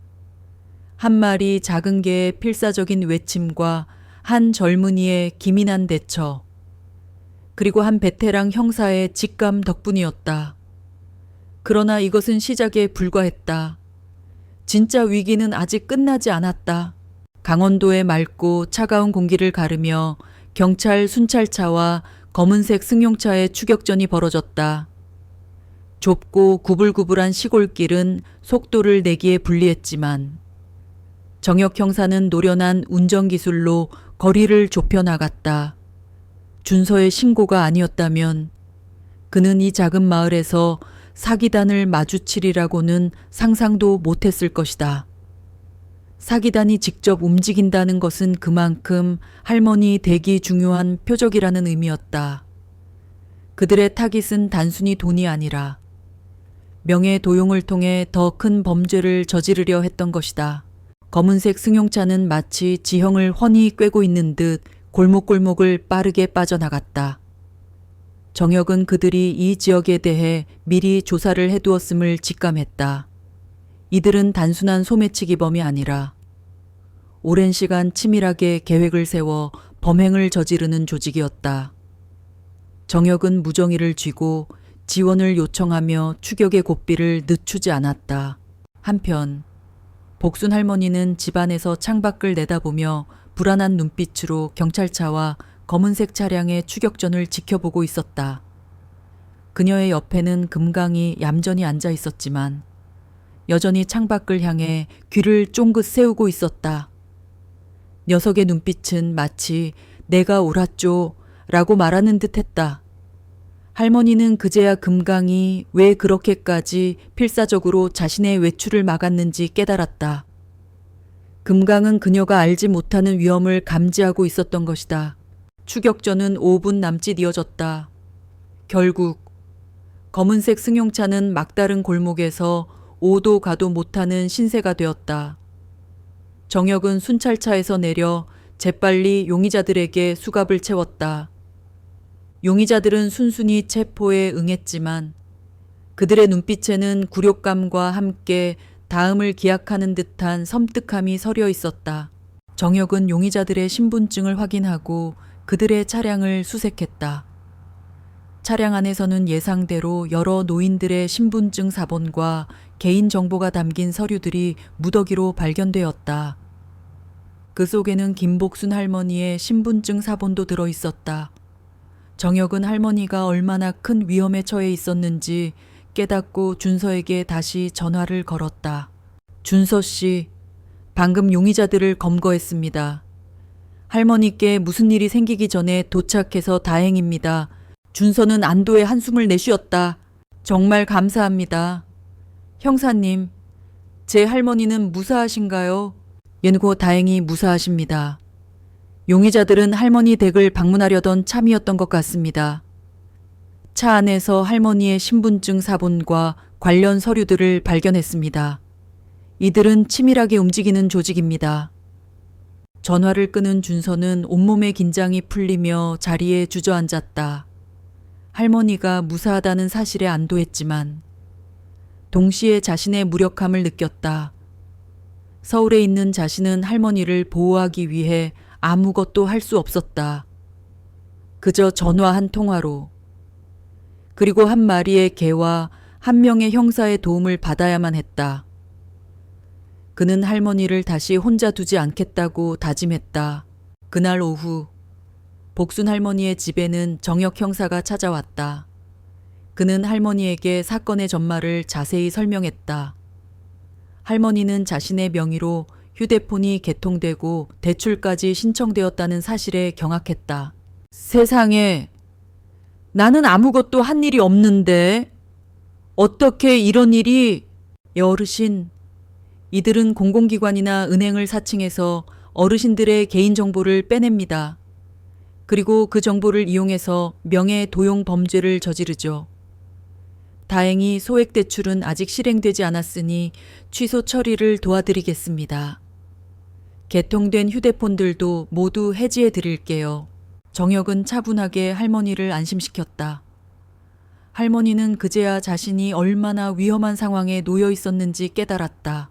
한 마리 작은 개의 필사적인 외침과 한 젊은이의 기민한 대처, 그리고 한 베테랑 형사의 직감 덕분이었다. 그러나 이것은 시작에 불과했다. 진짜 위기는 아직 끝나지 않았다. 강원도의 맑고 차가운 공기를 가르며 경찰 순찰차와 검은색 승용차의 추격전이 벌어졌다. 좁고 구불구불한 시골길은 속도를 내기에 불리했지만 정혁 형사는 노련한 운전기술로 거리를 좁혀 나갔다. 준서의 신고가 아니었다면 그는 이 작은 마을에서 사기단을 마주치리라고는 상상도 못했을 것이다. 사기단이 직접 움직인다는 것은 그만큼 할머니 댁이 중요한 표적이라는 의미였다. 그들의 타깃은 단순히 돈이 아니라 명예 도용을 통해 더 큰 범죄를 저지르려 했던 것이다. 검은색 승용차는 마치 지형을 훤히 꿰고 있는 듯 골목골목을 빠르게 빠져나갔다. 정혁은 그들이 이 지역에 대해 미리 조사를 해두었음을 직감했다. 이들은 단순한 소매치기범이 아니라 오랜 시간 치밀하게 계획을 세워 범행을 저지르는 조직이었다. 정혁은 무정의를 쥐고 지원을 요청하며 추격의 고삐를 늦추지 않았다. 한편 복순 할머니는 집안에서 창밖을 내다보며 불안한 눈빛으로 경찰차와 검은색 차량의 추격전을 지켜보고 있었다. 그녀의 옆에는 금강이 얌전히 앉아 있었지만 여전히 창밖을 향해 귀를 쫑긋 세우고 있었다. 녀석의 눈빛은 마치 내가 옳았죠 라고 말하는 듯 했다. 할머니는 그제야 금강이 왜 그렇게까지 필사적으로 자신의 외출을 막았는지 깨달았다. 금강은 그녀가 알지 못하는 위험을 감지하고 있었던 것이다. 추격전은 5분 남짓 이어졌다. 결국 검은색 승용차는 막다른 골목에서 오도 가도 못하는 신세가 되었다. 정혁은 순찰차에서 내려 재빨리 용의자들에게 수갑을 채웠다. 용의자들은 순순히 체포에 응했지만 그들의 눈빛에는 굴욕감과 함께 다음을 기약하는 듯한 섬뜩함이 서려 있었다. 정혁은 용의자들의 신분증을 확인하고 그들의 차량을 수색했다. 차량 안에서는 예상대로 여러 노인들의 신분증 사본과 개인정보가 담긴 서류들이 무더기로 발견되었다. 그 속에는 김복순 할머니의 신분증 사본도 들어 있었다. 정혁은 할머니가 얼마나 큰 위험에 처해 있었는지 깨닫고 준서에게 다시 전화를 걸었다. 준서 씨, 방금 용의자들을 검거했습니다. 할머니께 무슨 일이 생기기 전에 도착해서 다행입니다. 준서는 안도의 한숨을 내쉬었다. 정말 감사합니다. 형사님, 제 할머니는 무사하신가요? 예고 다행히 무사하십니다. 용의자들은 할머니 댁을 방문하려던 참이었던 것 같습니다. 차 안에서 할머니의 신분증 사본과 관련 서류들을 발견했습니다. 이들은 치밀하게 움직이는 조직입니다. 전화를 끊은 준서는 온몸의 긴장이 풀리며 자리에 주저앉았다. 할머니가 무사하다는 사실에 안도했지만 동시에 자신의 무력함을 느꼈다. 서울에 있는 자신은 할머니를 보호하기 위해 아무것도 할 수 없었다. 그저 전화 한 통화로, 그리고 한 마리의 개와 한 명의 형사의 도움을 받아야만 했다. 그는 할머니를 다시 혼자 두지 않겠다고 다짐했다. 그날 오후 복순 할머니의 집에는 정혁 형사가 찾아왔다. 그는 할머니에게 사건의 전말을 자세히 설명했다. 할머니는 자신의 명의로 휴대폰이 개통되고 대출까지 신청되었다는 사실에 경악했다. 세상에, 나는 아무것도 한 일이 없는데 어떻게 이런 일이... 어르신, 이들은 공공기관이나 은행을 사칭해서 어르신들의 개인정보를 빼냅니다. 그리고 그 정보를 이용해서 명예 도용 범죄를 저지르죠. 다행히 소액 대출은 아직 실행되지 않았으니 취소 처리를 도와드리겠습니다. 개통된 휴대폰들도 모두 해지해 드릴게요. 정혁은 차분하게 할머니를 안심시켰다. 할머니는 그제야 자신이 얼마나 위험한 상황에 놓여 있었는지 깨달았다.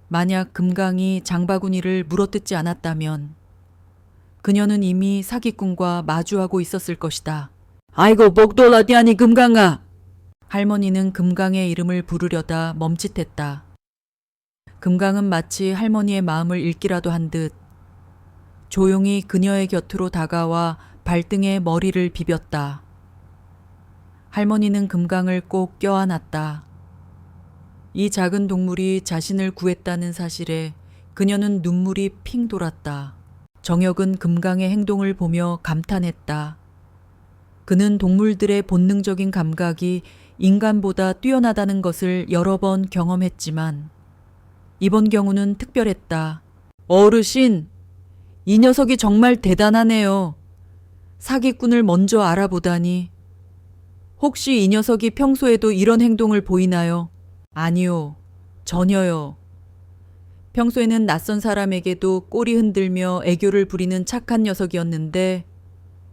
만약 금강이 장바구니를 물어뜯지 않았다면 그녀는 이미 사기꾼과 마주하고 있었을 것이다. 아이고 목돌 어디하니 금강아. 할머니는 금강의 이름을 부르려다 멈칫했다. 금강은 마치 할머니의 마음을 읽기라도 한 듯 조용히 그녀의 곁으로 다가와 발등에 머리를 비볐다. 할머니는 금강을 꼭 껴안았다. 이 작은 동물이 자신을 구했다는 사실에 그녀는 눈물이 핑 돌았다. 정혁은 금강의 행동을 보며 감탄했다. 그는 동물들의 본능적인 감각이 인간보다 뛰어나다는 것을 여러 번 경험했지만 이번 경우는 특별했다. 어르신, 이 녀석이 정말 대단하네요. 사기꾼을 먼저 알아보다니. 혹시 이 녀석이 평소에도 이런 행동을 보이나요? 아니요, 전혀요. 평소에는 낯선 사람에게도 꼬리 흔들며 애교를 부리는 착한 녀석이었는데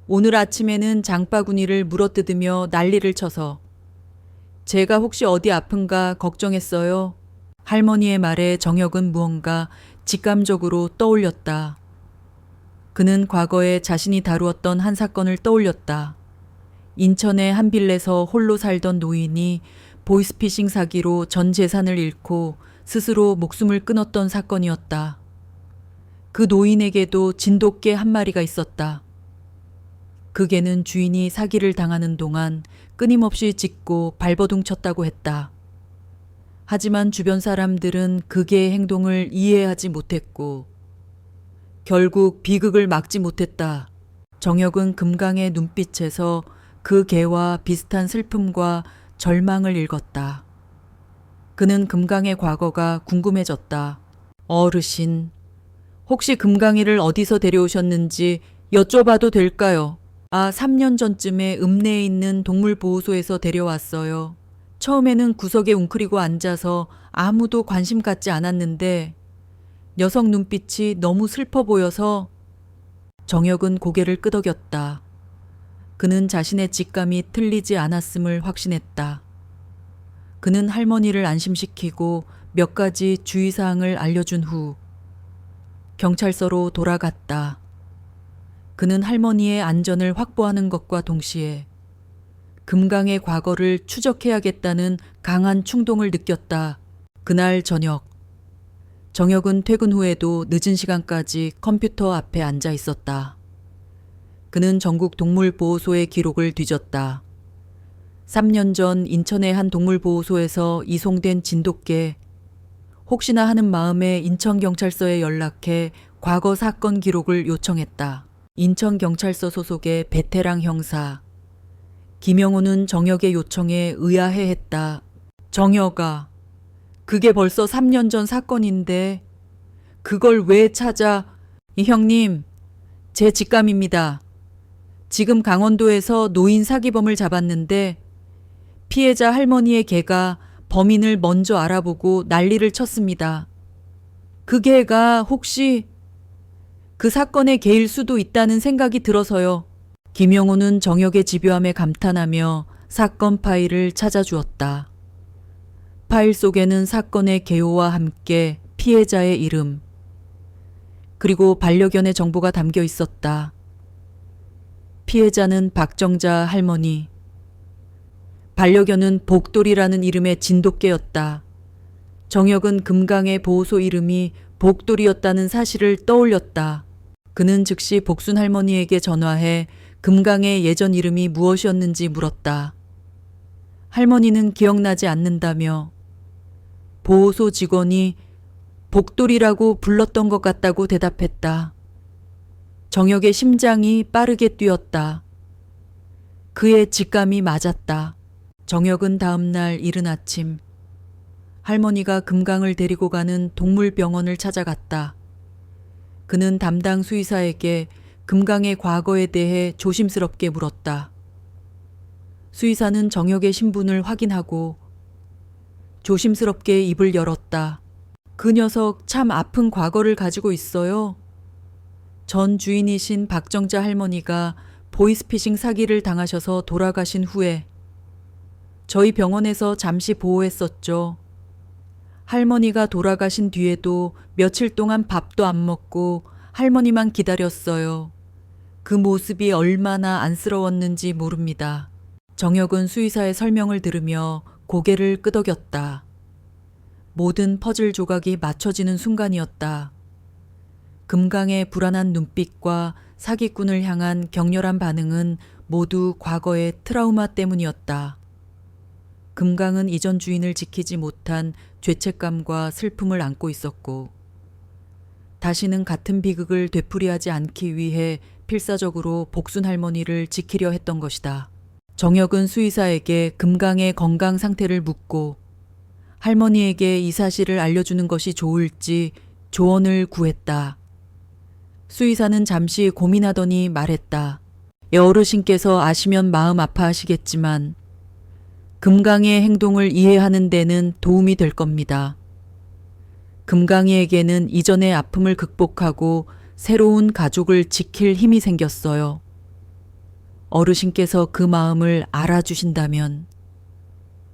오늘 아침에는 장바구니를 물어뜯으며 난리를 쳐서 제가 혹시 어디 아픈가 걱정했어요. 할머니의 말에 정혁은 무언가 직감적으로 떠올렸다. 그는 과거에 자신이 다루었던 한 사건을 떠올렸다. 인천의 한 빌레에서 홀로 살던 노인이 보이스피싱 사기로 전 재산을 잃고 스스로 목숨을 끊었던 사건이었다. 그 노인에게도 진돗개 한 마리가 있었다. 그 개는 주인이 사기를 당하는 동안 끊임없이 짖고 발버둥 쳤다고 했다. 하지만 주변 사람들은 그 개의 행동을 이해하지 못했고 결국 비극을 막지 못했다. 정혁은 금강의 눈빛에서 그 개와 비슷한 슬픔과 절망을 읽었다. 그는 금강의 과거가 궁금해졌다. 어르신, 혹시 금강이를 어디서 데려오셨는지 여쭤봐도 될까요? 3년 전쯤에 읍내에 있는 동물보호소에서 데려왔어요. 처음에는 구석에 웅크리고 앉아서 아무도 관심 갖지 않았는데 녀석 눈빛이 너무 슬퍼 보여서. 정혁은 고개를 끄덕였다. 그는 자신의 직감이 틀리지 않았음을 확신했다. 그는 할머니를 안심시키고 몇 가지 주의사항을 알려준 후 경찰서로 돌아갔다. 그는 할머니의 안전을 확보하는 것과 동시에 금강의 과거를 추적해야겠다는 강한 충동을 느꼈다. 그날 저녁, 정혁은 퇴근 후에도 늦은 시간까지 컴퓨터 앞에 앉아 있었다. 그는 전국 동물보호소의 기록을 뒤졌다. 3년 전 인천의 한 동물보호소에서 이송된 진돗개, 혹시나 하는 마음에 인천경찰서에 연락해 과거 사건 기록을 요청했다. 인천경찰서 소속의 베테랑 형사 김영호는 정혁의 요청에 의아해했다. 정혁아, 그게 벌써 3년 전 사건인데 그걸 왜 찾아? 형님, 제 직감입니다. 지금 강원도에서 노인 사기범을 잡았는데 피해자 할머니의 개가 범인을 먼저 알아보고 난리를 쳤습니다. 그 개가 혹시 그 사건의 개일 수도 있다는 생각이 들어서요. 김영호는 정혁의 집요함에 감탄하며 사건 파일을 찾아주었다. 파일 속에는 사건의 개요와 함께 피해자의 이름, 그리고 반려견의 정보가 담겨 있었다. 피해자는 박정자 할머니, 반려견은 복돌이라는 이름의 진돗개였다. 정혁은 금강의 보호소 이름이 복돌이었다는 사실을 떠올렸다. 그는 즉시 복순 할머니에게 전화해 금강의 예전 이름이 무엇이었는지 물었다. 할머니는 기억나지 않는다며 보호소 직원이 복돌이라고 불렀던 것 같다고 대답했다. 정혁의 심장이 빠르게 뛰었다. 그의 직감이 맞았다. 정혁은 다음 날 이른 아침 할머니가 금강을 데리고 가는 동물병원을 찾아갔다. 그는 담당 수의사에게 금강의 과거에 대해 조심스럽게 물었다. 수의사는 정혁의 신분을 확인하고 조심스럽게 입을 열었다. 그 녀석 참 아픈 과거를 가지고 있어요. 전 주인이신 박정자 할머니가 보이스피싱 사기를 당하셔서 돌아가신 후에 저희 병원에서 잠시 보호했었죠. 할머니가 돌아가신 뒤에도 며칠 동안 밥도 안 먹고 할머니만 기다렸어요. 그 모습이 얼마나 안쓰러웠는지 모릅니다. 정혁은 수의사의 설명을 들으며 고개를 끄덕였다. 모든 퍼즐 조각이 맞춰지는 순간이었다. 금강의 불안한 눈빛과 사기꾼을 향한 격렬한 반응은 모두 과거의 트라우마 때문이었다. 금강은 이전 주인을 지키지 못한 죄책감과 슬픔을 안고 있었고 다시는 같은 비극을 되풀이하지 않기 위해 필사적으로 복순 할머니를 지키려 했던 것이다. 정혁은 수의사에게 금강의 건강 상태를 묻고 할머니에게 이 사실을 알려주는 것이 좋을지 조언을 구했다. 수의사는 잠시 고민하더니 말했다. 어르신께서 아시면 마음 아파하시겠지만 금강이의 행동을 이해하는 데는 도움이 될 겁니다. 금강이에게는 이전의 아픔을 극복하고 새로운 가족을 지킬 힘이 생겼어요. 어르신께서 그 마음을 알아주신다면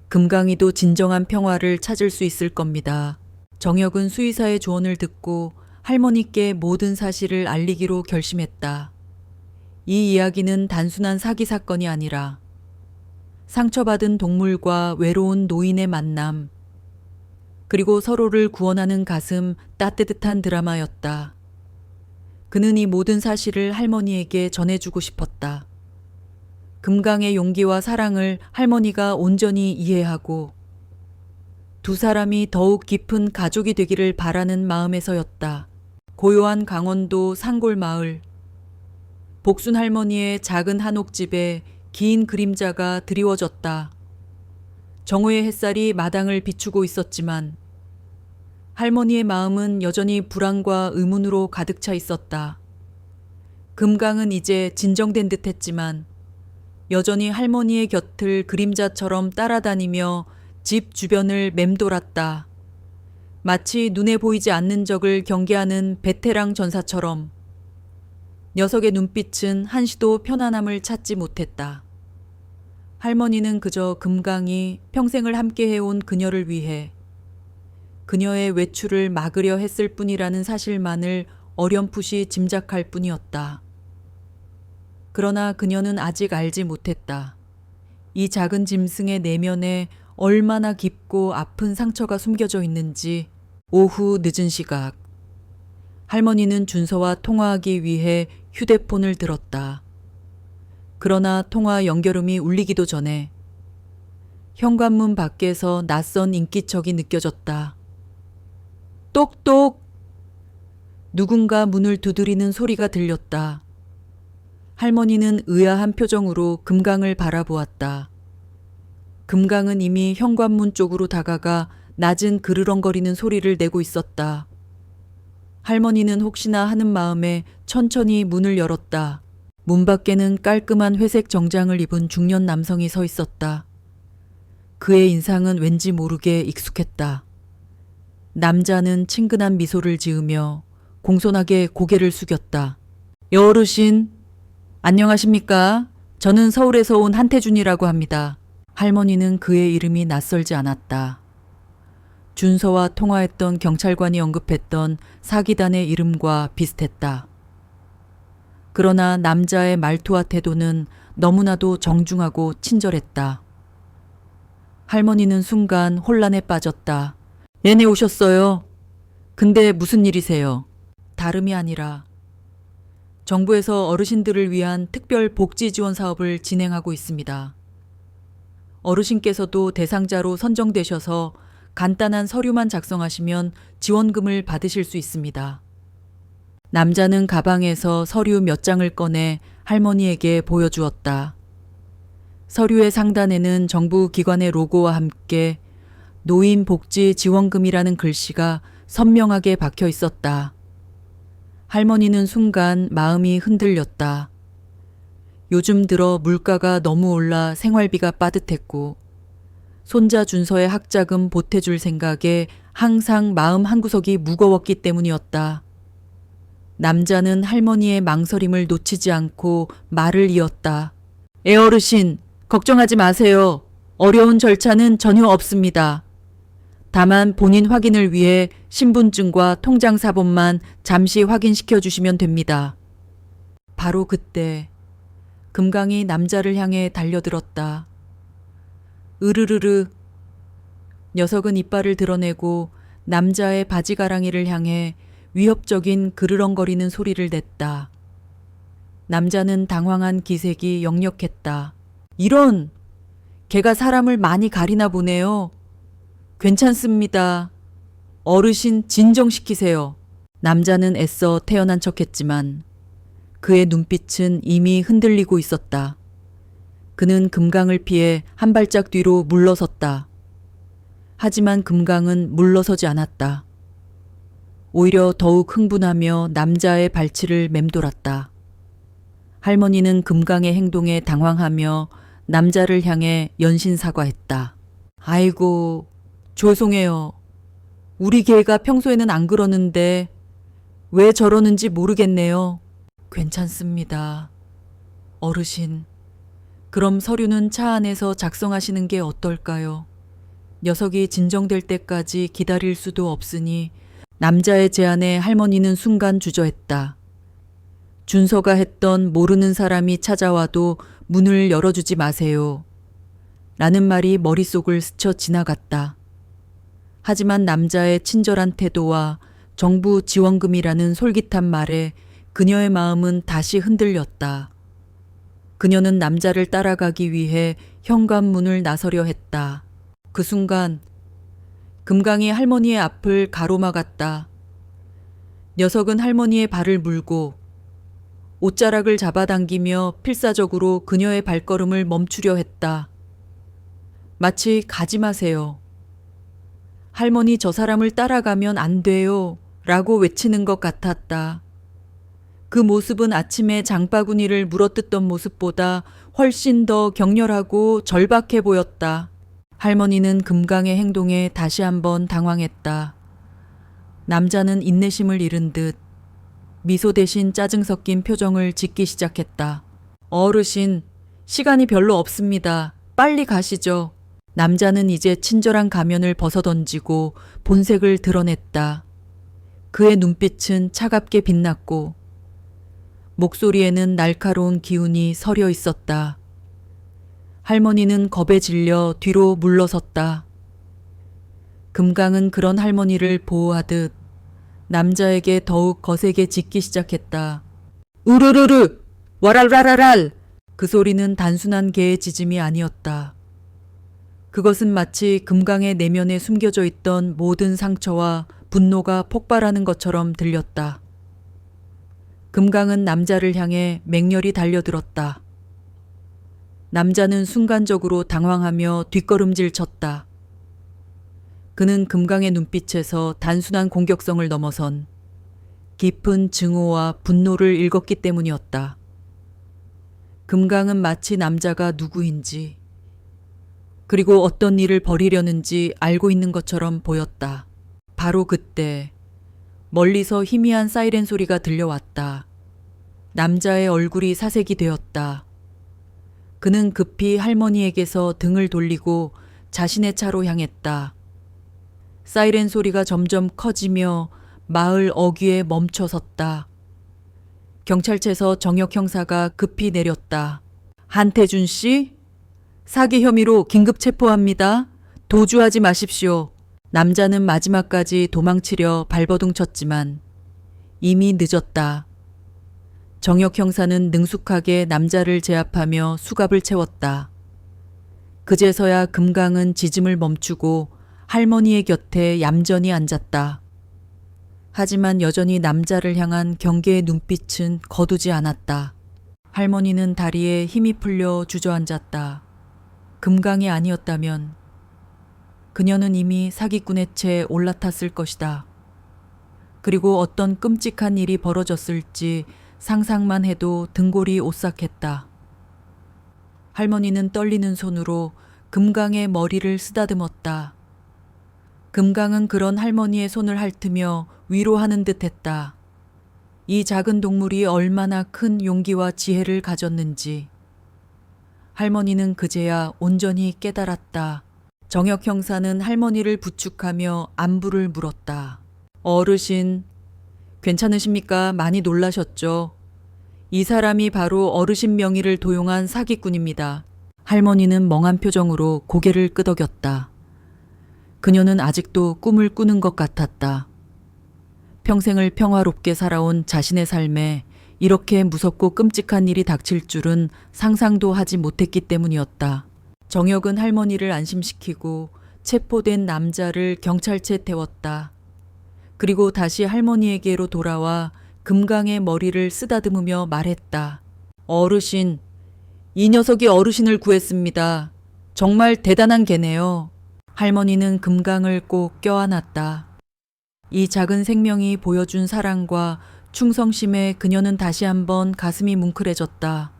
금강이도 진정한 평화를 찾을 수 있을 겁니다. 정혁은 수의사의 조언을 듣고 할머니께 모든 사실을 알리기로 결심했다. 이 이야기는 단순한 사기 사건이 아니라 상처받은 동물과 외로운 노인의 만남, 그리고 서로를 구원하는 가슴 따뜻한 드라마였다. 그는 이 모든 사실을 할머니에게 전해주고 싶었다. 금강의 용기와 사랑을 할머니가 온전히 이해하고 두 사람이 더욱 깊은 가족이 되기를 바라는 마음에서였다. 고요한 강원도 산골 마을. 복순 할머니의 작은 한옥집에 긴 그림자가 드리워졌다. 정오의 햇살이 마당을 비추고 있었지만 할머니의 마음은 여전히 불안과 의문으로 가득 차 있었다. 금강은 이제 진정된 듯 했지만 여전히 할머니의 곁을 그림자처럼 따라다니며 집 주변을 맴돌았다. 마치 눈에 보이지 않는 적을 경계하는 베테랑 전사처럼 녀석의 눈빛은 한시도 편안함을 찾지 못했다. 할머니는 그저 금강이 평생을 함께 해온 그녀를 위해 그녀의 외출을 막으려 했을 뿐이라는 사실만을 어렴풋이 짐작할 뿐이었다. 그러나 그녀는 아직 알지 못했다. 이 작은 짐승의 내면에 얼마나 깊고 아픈 상처가 숨겨져 있는지. 오후 늦은 시각. 할머니는 준서와 통화하기 위해 휴대폰을 들었다. 그러나 통화 연결음이 울리기도 전에 현관문 밖에서 낯선 인기척이 느껴졌다. 똑똑! 누군가 문을 두드리는 소리가 들렸다. 할머니는 의아한 표정으로 금강을 바라보았다. 금강은 이미 현관문 쪽으로 다가가 낮은 그르렁거리는 소리를 내고 있었다. 할머니는 혹시나 하는 마음에 천천히 문을 열었다. 문 밖에는 깔끔한 회색 정장을 입은 중년 남성이 서 있었다. 그의 인상은 왠지 모르게 익숙했다. 남자는 친근한 미소를 지으며 공손하게 고개를 숙였다. 어르신, 안녕하십니까? 저는 서울에서 온 한태준이라고 합니다. 할머니는 그의 이름이 낯설지 않았다. 준서와 통화했던 경찰관이 언급했던 사기단의 이름과 비슷했다. 그러나 남자의 말투와 태도는 너무나도 정중하고 친절했다. 할머니는 순간 혼란에 빠졌다. 얘네 오셨어요. 근데 무슨 일이세요? 다름이 아니라 정부에서 어르신들을 위한 특별 복지 지원 사업을 진행하고 있습니다. 어르신께서도 대상자로 선정되셔서 간단한 서류만 작성하시면 지원금을 받으실 수 있습니다. 남자는 가방에서 서류 몇 장을 꺼내 할머니에게 보여주었다. 서류의 상단에는 정부 기관의 로고와 함께 노인복지지원금이라는 글씨가 선명하게 박혀 있었다. 할머니는 순간 마음이 흔들렸다. 요즘 들어 물가가 너무 올라 생활비가 빠듯했고 손자 준서의 학자금 보태줄 생각에 항상 마음 한구석이 무거웠기 때문이었다. 남자는 할머니의 망설임을 놓치지 않고 말을 이었다. 어르신, 걱정하지 마세요. 어려운 절차는 전혀 없습니다. 다만 본인 확인을 위해 신분증과 통장 사본만 잠시 확인시켜 주시면 됩니다. 바로 그때 금강이 남자를 향해 달려들었다. 으르르르. 녀석은 이빨을 드러내고 남자의 바지가랑이를 향해 위협적인 그르렁거리는 소리를 냈다. 남자는 당황한 기색이 역력했다. 이런! 걔가 사람을 많이 가리나 보네요. 괜찮습니다. 어르신 진정시키세요. 남자는 애써 태연한 척했지만 그의 눈빛은 이미 흔들리고 있었다. 그는 금강을 피해 한 발짝 뒤로 물러섰다. 하지만 금강은 물러서지 않았다. 오히려 더욱 흥분하며 남자의 발치를 맴돌았다. 할머니는 금강의 행동에 당황하며 남자를 향해 연신 사과했다. 아이고, 죄송해요. 우리 개가 평소에는 안 그러는데 왜 저러는지 모르겠네요. 괜찮습니다. 어르신, 그럼 서류는 차 안에서 작성하시는 게 어떨까요? 녀석이 진정될 때까지 기다릴 수도 없으니. 남자의 제안에 할머니는 순간 주저했다. 준서가 했던 모르는 사람이 찾아와도 문을 열어주지 마세요. 라는 말이 머릿속을 스쳐 지나갔다. 하지만 남자의 친절한 태도와 정부 지원금이라는 솔깃한 말에 그녀의 마음은 다시 흔들렸다. 그녀는 남자를 따라가기 위해 현관문을 나서려 했다. 그 순간 금강이 할머니의 앞을 가로막았다. 녀석은 할머니의 발을 물고 옷자락을 잡아당기며 필사적으로 그녀의 발걸음을 멈추려 했다. 마치 가지 마세요. 할머니 저 사람을 따라가면 안 돼요. 라고 외치는 것 같았다. 그 모습은 아침에 장바구니를 물어뜯던 모습보다 훨씬 더 격렬하고 절박해 보였다. 할머니는 금강의 행동에 다시 한번 당황했다. 남자는 인내심을 잃은 듯 미소 대신 짜증 섞인 표정을 짓기 시작했다. 어르신, 시간이 별로 없습니다. 빨리 가시죠. 남자는 이제 친절한 가면을 벗어던지고 본색을 드러냈다. 그의 눈빛은 차갑게 빛났고 목소리에는 날카로운 기운이 서려 있었다. 할머니는 겁에 질려 뒤로 물러섰다. 금강은 그런 할머니를 보호하듯 남자에게 더욱 거세게 짖기 시작했다. 우르르르! 와랄라라랄! 그 소리는 단순한 개의 짖음이 아니었다. 그것은 마치 금강의 내면에 숨겨져 있던 모든 상처와 분노가 폭발하는 것처럼 들렸다. 금강은 남자를 향해 맹렬히 달려들었다. 남자는 순간적으로 당황하며 뒷걸음질 쳤다. 그는 금강의 눈빛에서 단순한 공격성을 넘어선 깊은 증오와 분노를 읽었기 때문이었다. 금강은 마치 남자가 누구인지 그리고 어떤 일을 벌이려는지 알고 있는 것처럼 보였다. 바로 그때 멀리서 희미한 사이렌 소리가 들려왔다. 남자의 얼굴이 사색이 되었다. 그는 급히 할머니에게서 등을 돌리고 자신의 차로 향했다. 사이렌 소리가 점점 커지며 마을 어귀에 멈춰섰다. 경찰차에서 정혁 형사가 급히 내렸다. 한태준 씨? 사기 혐의로 긴급 체포합니다. 도주하지 마십시오. 남자는 마지막까지 도망치려 발버둥 쳤지만 이미 늦었다. 정혁 형사는 능숙하게 남자를 제압하며 수갑을 채웠다. 그제서야 금강은 짖음을 멈추고 할머니의 곁에 얌전히 앉았다. 하지만 여전히 남자를 향한 경계의 눈빛은 거두지 않았다. 할머니는 다리에 힘이 풀려 주저앉았다. 금강이 아니었다면 그녀는 이미 사기꾼의 채 올라탔을 것이다. 그리고 어떤 끔찍한 일이 벌어졌을지 상상만 해도 등골이 오싹했다. 할머니는 떨리는 손으로 금강의 머리를 쓰다듬었다. 금강은 그런 할머니의 손을 핥으며 위로하는 듯 했다. 이 작은 동물이 얼마나 큰 용기와 지혜를 가졌는지. 할머니는 그제야 온전히 깨달았다. 정혁 형사는 할머니를 부축하며 안부를 물었다. 어르신, 괜찮으십니까? 많이 놀라셨죠? 이 사람이 바로 어르신 명의를 도용한 사기꾼입니다. 할머니는 멍한 표정으로 고개를 끄덕였다. 그녀는 아직도 꿈을 꾸는 것 같았다. 평생을 평화롭게 살아온 자신의 삶에 이렇게 무섭고 끔찍한 일이 닥칠 줄은 상상도 하지 못했기 때문이었다. 정혁은 할머니를 안심시키고 체포된 남자를 경찰차에 태웠다. 그리고 다시 할머니에게로 돌아와 금강의 머리를 쓰다듬으며 말했다. 어르신, 이 녀석이 어르신을 구했습니다. 정말 대단한 개네요. 할머니는 금강을 꼭 껴안았다. 이 작은 생명이 보여준 사랑과 충성심에 그녀는 다시 한번 가슴이 뭉클해졌다.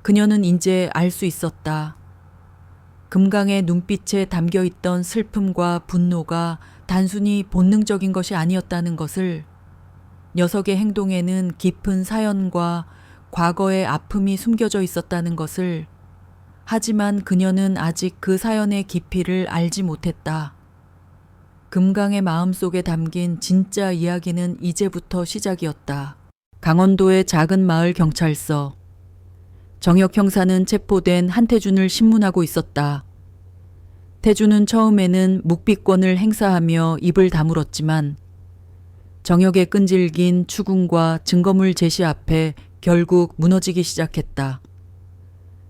그녀는 이제 알 수 있었다. 금강의 눈빛에 담겨있던 슬픔과 분노가 단순히 본능적인 것이 아니었다는 것을, 녀석의 행동에는 깊은 사연과 과거의 아픔이 숨겨져 있었다는 것을, 하지만 그녀는 아직 그 사연의 깊이를 알지 못했다. 금강의 마음속에 담긴 진짜 이야기는 이제부터 시작이었다. 강원도의 작은 마을 경찰서. 정혁 형사는 체포된 한태준을 신문하고 있었다. 태준은 처음에는 묵비권을 행사하며 입을 다물었지만 정혁의 끈질긴 추궁과 증거물 제시 앞에 결국 무너지기 시작했다.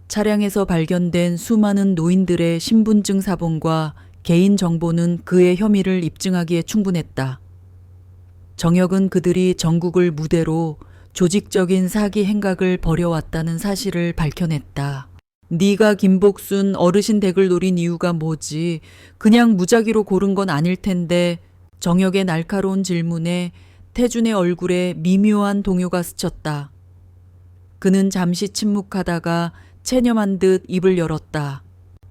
차량에서 발견된 수많은 노인들의 신분증 사본과 개인 정보는 그의 혐의를 입증하기에 충분했다. 정혁은 그들이 전국을 무대로 조직적인 사기 행각을 벌여왔다는 사실을 밝혀냈다. 네가 김복순 어르신 댁을 노린 이유가 뭐지? 그냥 무작위로 고른 건 아닐 텐데. 정혁의 날카로운 질문에 태준의 얼굴에 미묘한 동요가 스쳤다. 그는 잠시 침묵하다가 체념한 듯 입을 열었다.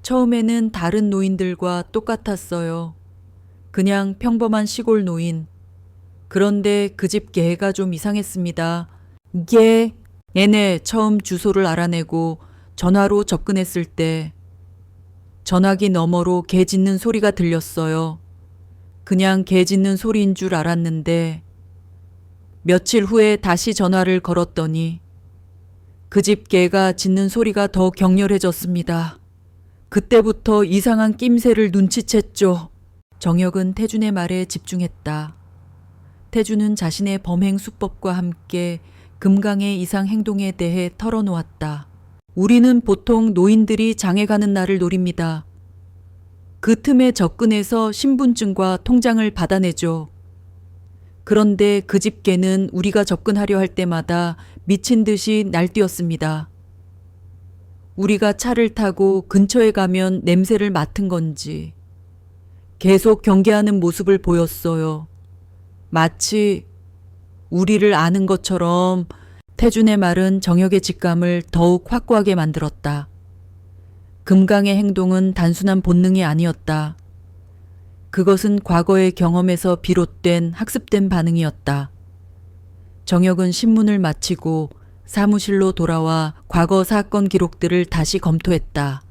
처음에는 다른 노인들과 똑같았어요. 그냥 평범한 시골 노인. 그런데 그 집 개가 좀 이상했습니다. 개? 얘네 처음 주소를 알아내고 전화로 접근했을 때 전화기 너머로 개 짖는 소리가 들렸어요. 그냥 개 짖는 소리인 줄 알았는데 며칠 후에 다시 전화를 걸었더니 그 집 개가 짖는 소리가 더 격렬해졌습니다. 그때부터 이상한 낌새를 눈치챘죠. 정혁은 태준의 말에 집중했다. 태준은 자신의 범행 수법과 함께 금강의 이상 행동에 대해 털어놓았다. 우리는 보통 노인들이 장에 가는 날을 노립니다. 그 틈에 접근해서 신분증과 통장을 받아내죠. 그런데 그 집 개는 우리가 접근하려 할 때마다 미친 듯이 날뛰었습니다. 우리가 차를 타고 근처에 가면 냄새를 맡은 건지 계속 경계하는 모습을 보였어요. 마치 우리를 아는 것처럼. 태준의 말은 정혁의 직감을 더욱 확고하게 만들었다. 금강의 행동은 단순한 본능이 아니었다. 그것은 과거의 경험에서 비롯된 학습된 반응이었다. 정혁은 신문을 마치고 사무실로 돌아와 과거 사건 기록들을 다시 검토했다.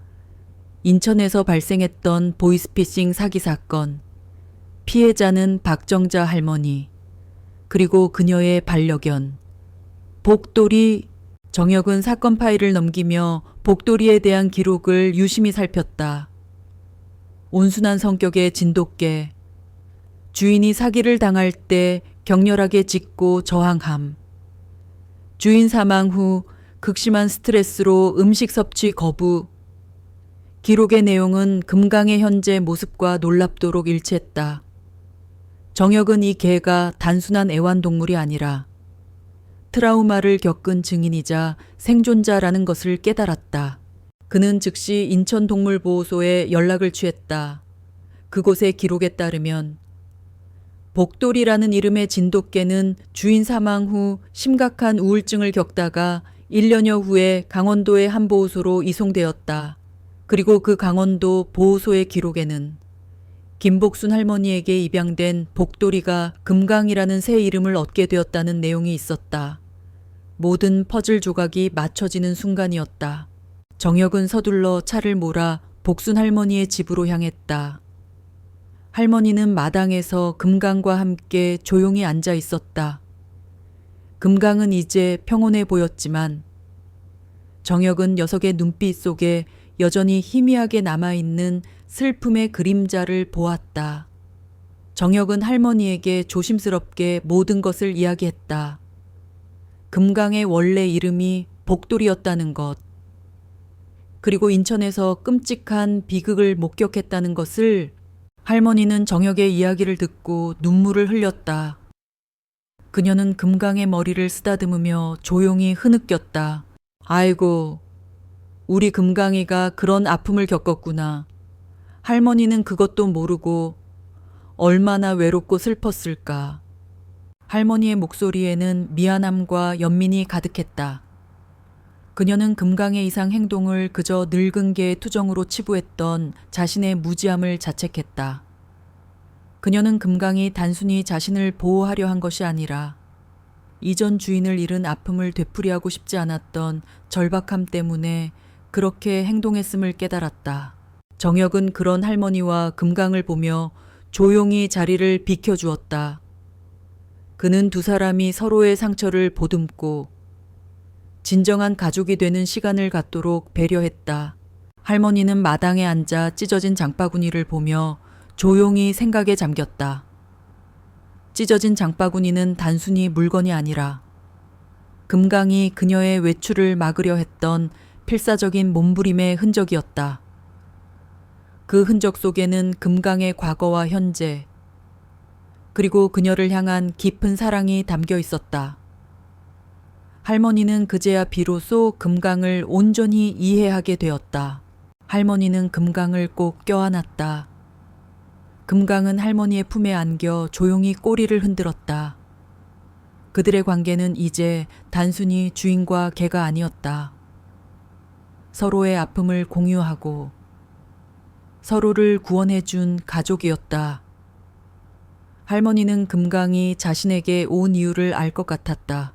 인천에서 발생했던 보이스피싱 사기 사건, 피해자는 박정자 할머니, 그리고 그녀의 반려견, 복돌이. 정혁은 사건 파일을 넘기며 복돌이에 대한 기록을 유심히 살폈다. 온순한 성격의 진돗개, 주인이 사기를 당할 때 격렬하게 짖고 저항함, 주인 사망 후 극심한 스트레스로 음식 섭취 거부. 기록의 내용은 금강의 현재 모습과 놀랍도록 일치했다. 정혁은 이 개가 단순한 애완동물이 아니라 트라우마를 겪은 증인이자 생존자라는 것을 깨달았다. 그는 즉시 인천동물보호소에 연락을 취했다. 그곳의 기록에 따르면 복돌이라는 이름의 진돗개는 주인 사망 후 심각한 우울증을 겪다가 1년여 후에 강원도의 한 보호소로 이송되었다. 그리고 그 강원도 보호소의 기록에는 김복순 할머니에게 입양된 복돌이가 금강이라는 새 이름을 얻게 되었다는 내용이 있었다. 모든 퍼즐 조각이 맞춰지는 순간이었다. 정혁은 서둘러 차를 몰아 복순 할머니의 집으로 향했다. 할머니는 마당에서 금강과 함께 조용히 앉아 있었다. 금강은 이제 평온해 보였지만 정혁은 녀석의 눈빛 속에 여전히 희미하게 남아있는 슬픔의 그림자를 보았다. 정혁은 할머니에게 조심스럽게 모든 것을 이야기했다. 금강의 원래 이름이 복돌이었다는 것, 그리고 인천에서 끔찍한 비극을 목격했다는 것을. 할머니는 정혁의 이야기를 듣고 눈물을 흘렸다. 그녀는 금강의 머리를 쓰다듬으며 조용히 흐느꼈다. 아이고, 우리 금강이가 그런 아픔을 겪었구나. 할머니는 그것도 모르고 얼마나 외롭고 슬펐을까. 할머니의 목소리에는 미안함과 연민이 가득했다. 그녀는 금강의 이상 행동을 그저 늙은 개의 투정으로 치부했던 자신의 무지함을 자책했다. 그녀는 금강이 단순히 자신을 보호하려 한 것이 아니라 이전 주인을 잃은 아픔을 되풀이하고 싶지 않았던 절박함 때문에 그렇게 행동했음을 깨달았다. 정혁은 그런 할머니와 금강을 보며 조용히 자리를 비켜주었다. 그는 두 사람이 서로의 상처를 보듬고 진정한 가족이 되는 시간을 갖도록 배려했다. 할머니는 마당에 앉아 찢어진 장바구니를 보며 조용히 생각에 잠겼다. 찢어진 장바구니는 단순히 물건이 아니라 금강이 그녀의 외출을 막으려 했던 필사적인 몸부림의 흔적이었다. 그 흔적 속에는 금강의 과거와 현재, 그리고 그녀를 향한 깊은 사랑이 담겨 있었다. 할머니는 그제야 비로소 금강을 온전히 이해하게 되었다. 할머니는 금강을 꼭 껴안았다. 금강은 할머니의 품에 안겨 조용히 꼬리를 흔들었다. 그들의 관계는 이제 단순히 주인과 개가 아니었다. 서로의 아픔을 공유하고 서로를 구원해준 가족이었다. 할머니는 금강이 자신에게 온 이유를 알 것 같았다.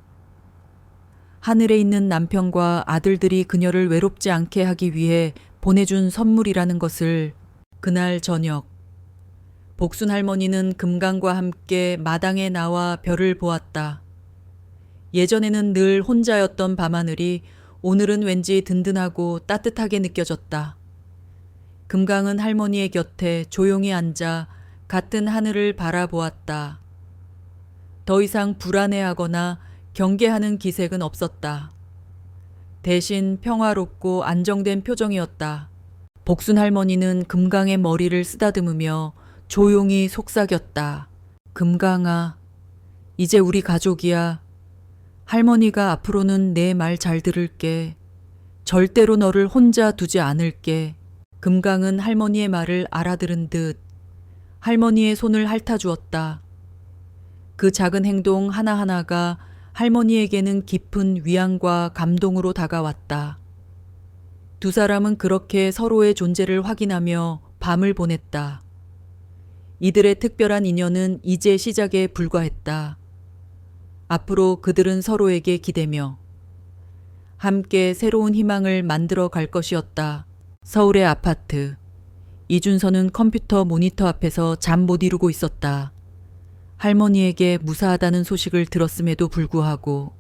하늘에 있는 남편과 아들들이 그녀를 외롭지 않게 하기 위해 보내준 선물이라는 것을. 그날 저녁, 복순 할머니는 금강과 함께 마당에 나와 별을 보았다. 예전에는 늘 혼자였던 밤하늘이 오늘은 왠지 든든하고 따뜻하게 느껴졌다. 금강은 할머니의 곁에 조용히 앉아 같은 하늘을 바라보았다. 더 이상 불안해하거나 경계하는 기색은 없었다. 대신 평화롭고 안정된 표정이었다. 복순 할머니는 금강의 머리를 쓰다듬으며 조용히 속삭였다. 금강아, 이제 우리 가족이야. 할머니가 앞으로는 내 말 잘 들을게. 절대로 너를 혼자 두지 않을게. 금강은 할머니의 말을 알아들은 듯 할머니의 손을 핥아주었다. 그 작은 행동 하나하나가 할머니에게는 깊은 위안과 감동으로 다가왔다. 두 사람은 그렇게 서로의 존재를 확인하며 밤을 보냈다. 이들의 특별한 인연은 이제 시작에 불과했다. 앞으로 그들은 서로에게 기대며 함께 새로운 희망을 만들어 갈 것이었다. 서울의 아파트. 이준서는 컴퓨터 모니터 앞에서 잠 못 이루고 있었다. 할머니에게 무사하다는 소식을 들었음에도 불구하고